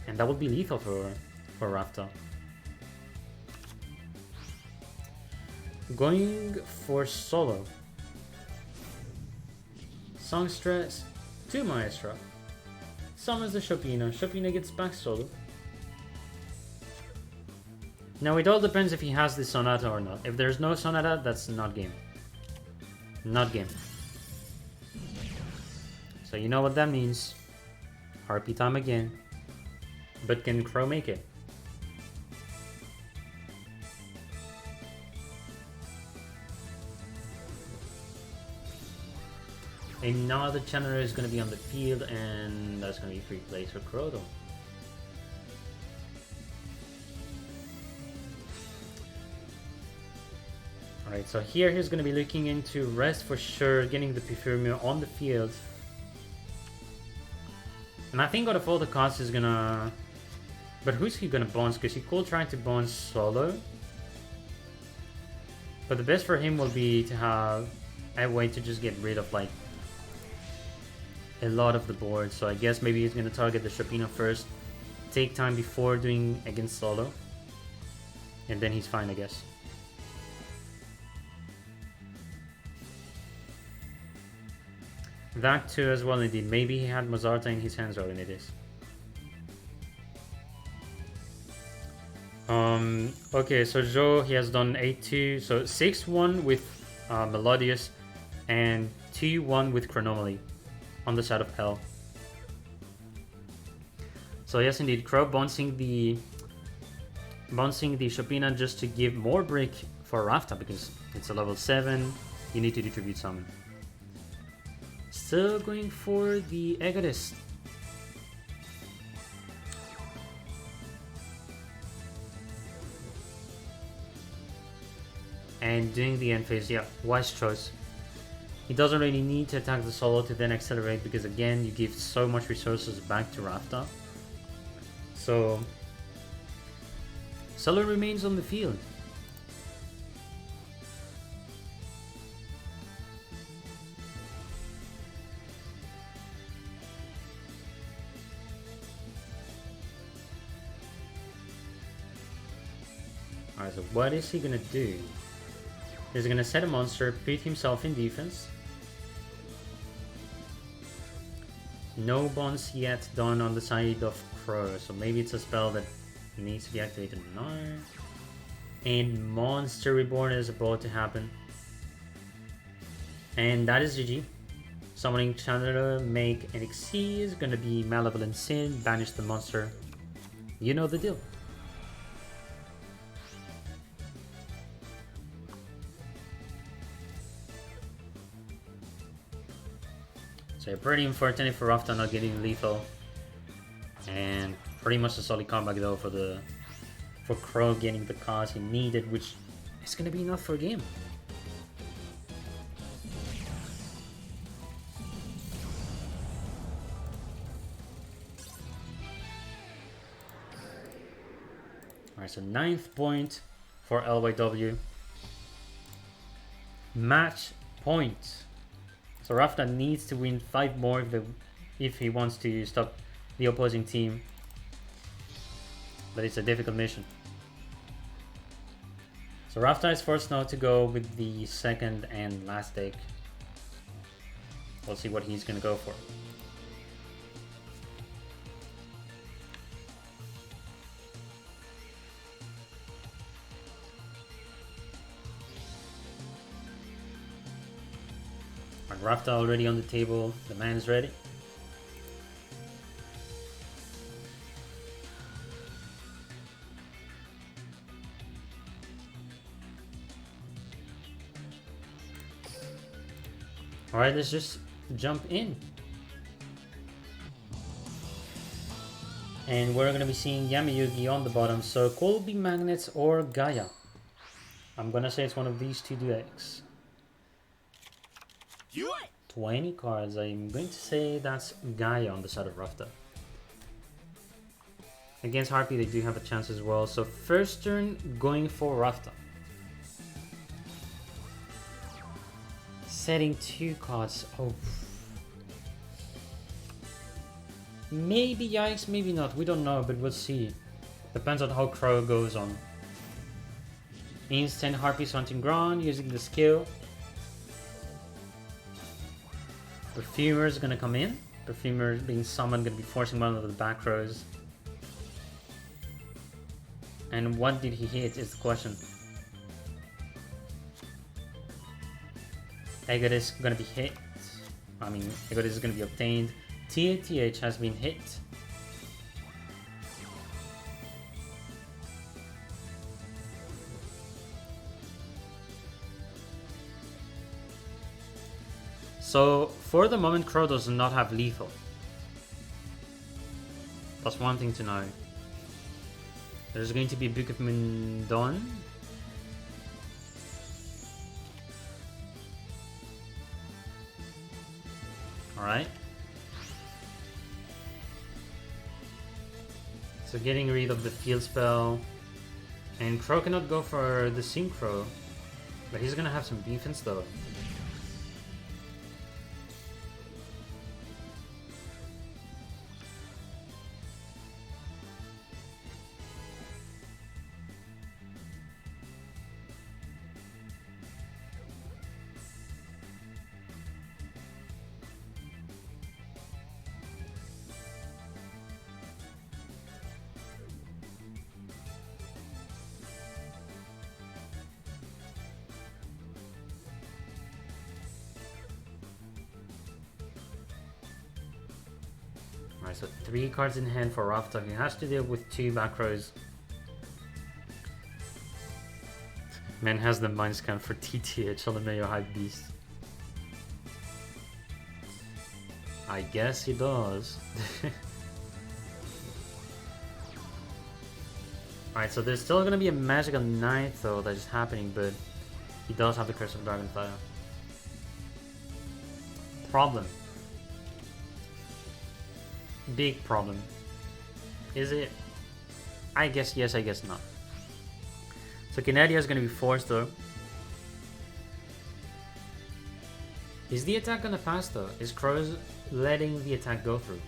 and that would be lethal for Rafta. Going for solo. Songstress to Maestro. Summons the Chopina. Chopina gets back solo. Now it all depends if he has the Sonata or not. If there's no Sonata, that's not game. Not game. So you know what that means. RP time again. But can Crow make it? Another Chandler is going to be on the field, and that's going to be free plays for Crow though. Alright, so here he's going to be looking into rest for sure, getting the Pifurmio on the field. And I think out of all the costs is going to... But who's he going to bounce? Because he could try to bounce solo. But the best for him will be to have a way to just get rid of like a lot of the board, so I guess maybe he's going to target the Chopina first, take time before doing against solo, and then he's fine, I guess. That too as well indeed, maybe he had Mazarta in his hands already, it is. Okay, so Joe, he has done 8-2, so 6-1 with Melodious, and 2-1 with Chronomaly on the side of L. So yes indeed, Crow bouncing the Chopina just to give more brick for Rafta because it's a level 7, you need to do tribute summon. Still going for the Egotist. And doing the end phase, yeah, wise choice. He doesn't really need to attack the solo to then accelerate because again you give so much resources back to Rafta. So solo remains on the field. Alright, so what is he gonna do? He's gonna set a monster, put himself in defense. No bonds yet done on the side of Crow, so maybe it's a spell that needs to be activated now. And Monster Reborn is about to happen. And that is GG. Summoning Chandler, make an XC is gonna be Malevolent Sin, banish the monster. You know the deal. So pretty unfortunate for Rafta not getting lethal, and pretty much a solid comeback though for Crow getting the cost he needed, which is gonna be enough for a game. Alright, so 9th point for LYW. Match point. So Rafta needs to win 5 more if he wants to stop the opposing team. But it's a difficult mission. So Rafta is forced now to go with the second and last deck. We'll see what he's going to go for. Rafta already on the table. The man is ready. Alright, let's just jump in. And we're going to be seeing Yamayugi on the bottom. So could it be Magnets or Gaia? I'm going to say it's one of these two decks. 20 cards. I'm going to say that's Gaia on the side of Rafta. Against Harpy, they do have a chance as well. So first turn, going for Rafta. Setting 2 cards. Oh. Maybe Yikes, maybe not. We don't know, but we'll see. Depends on how Crow goes on. Instant Harpy's Hunting Ground using the skill. Perfumer is gonna come in. Perfumer being summoned, gonna be forcing one of the back rows. And what did he hit is the question. Eggot is gonna be hit. Eggot is gonna be obtained. TATH has been hit. So, for the moment, Crow does not have lethal. That's one thing to know. There's going to be a Book of Mundon. Alright. So getting rid of the field spell. And Crow cannot go for the Synchro. But he's gonna have some defense though. Alright, so 3 cards in hand for Rafta. He has to deal with 2 back rows. Man has the mind scan for TTH on the Mayo Hype Beast. I guess he does. Alright, so there's still gonna be a Magical Knight though that is happening, but he does have the Curse of Dragonfire. Problem. Big problem. Is it? I guess yes, I guess not. So Canadia is going to be forced though. Is the attack going to pass though? Is Crow's letting the attack go through?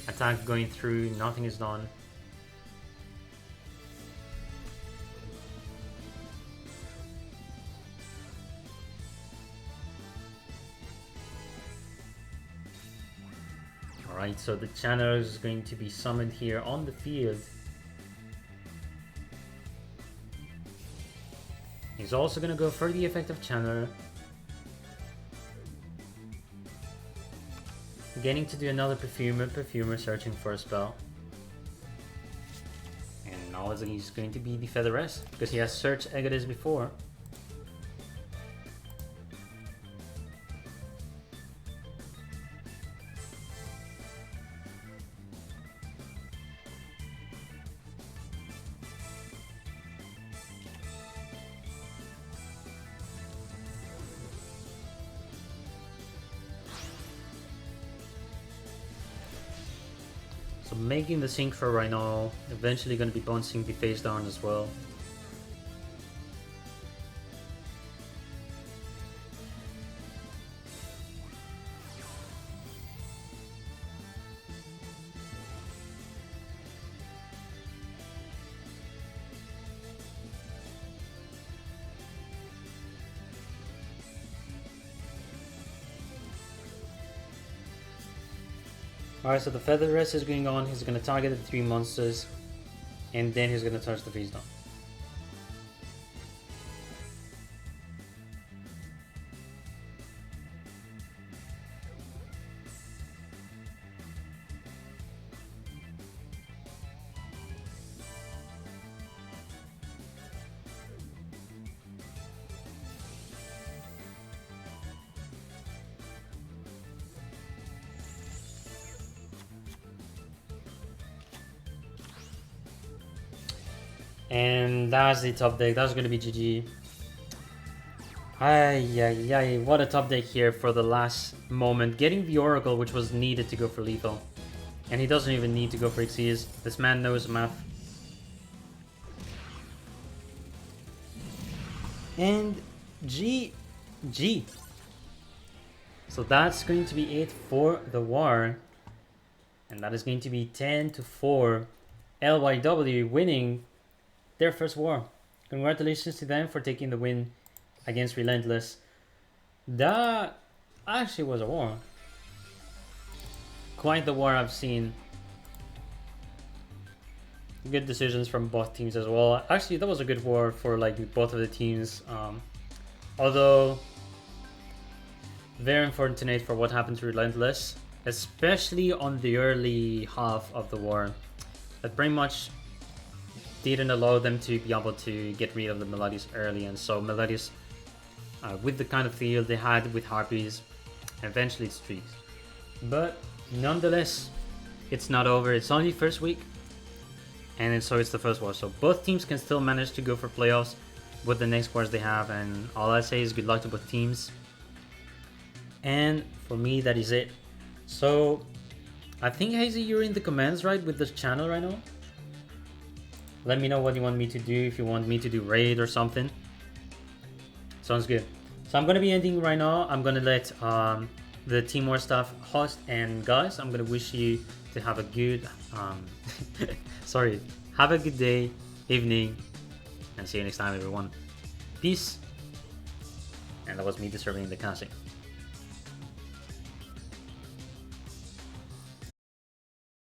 Attack going through, nothing is done. Alright, so the Channeler is going to be summoned here on the field. He's also going to go for the effect of Channeler. Getting to do another Perfumer searching for a spell. And now he's going to be the Featheress, because he has searched Eggotis before. So making the Synchro right now, eventually going to be bouncing the face down as well. Alright, so the Feather Rest is going on. He's going to target the 3 monsters. And then he's going to touch the face down. And that's the top deck. That's gonna be GG. Ay, what a top deck here for the last moment. Getting the Oracle, which was needed to go for lethal. And he doesn't even need to go for Xyz. This man knows math. And GG. So that's going to be it for the war. And that is going to be 10-4. LYW winning their first war. Congratulations to them for taking the win against Relentless. That actually was a war. Quite the war I've seen. Good decisions from both teams as well. Actually, that was a good war for like both of the teams. Although very unfortunate for what happened to Relentless, especially on the early half of the war. That pretty much didn't allow them to be able to get rid of the Melodius early, and so Melodius, with the kind of field they had with Harpies, eventually it streaks. But nonetheless, it's not over. It's only first week, and so it's the first war. So both teams can still manage to go for playoffs with the next wars they have, and all I say is good luck to both teams. And for me, that is it. So I think, Hazy, you're in the comments, right, with this channel right now? Let me know what you want me to do, if you want me to do raid or something. Sounds good. So I'm going to be ending right now. I'm going to let the Team War staff host, and guys, I'm going to wish you to have a good, sorry, have a good day, evening, and see you next time, everyone. Peace. And that was me disturbing the casting.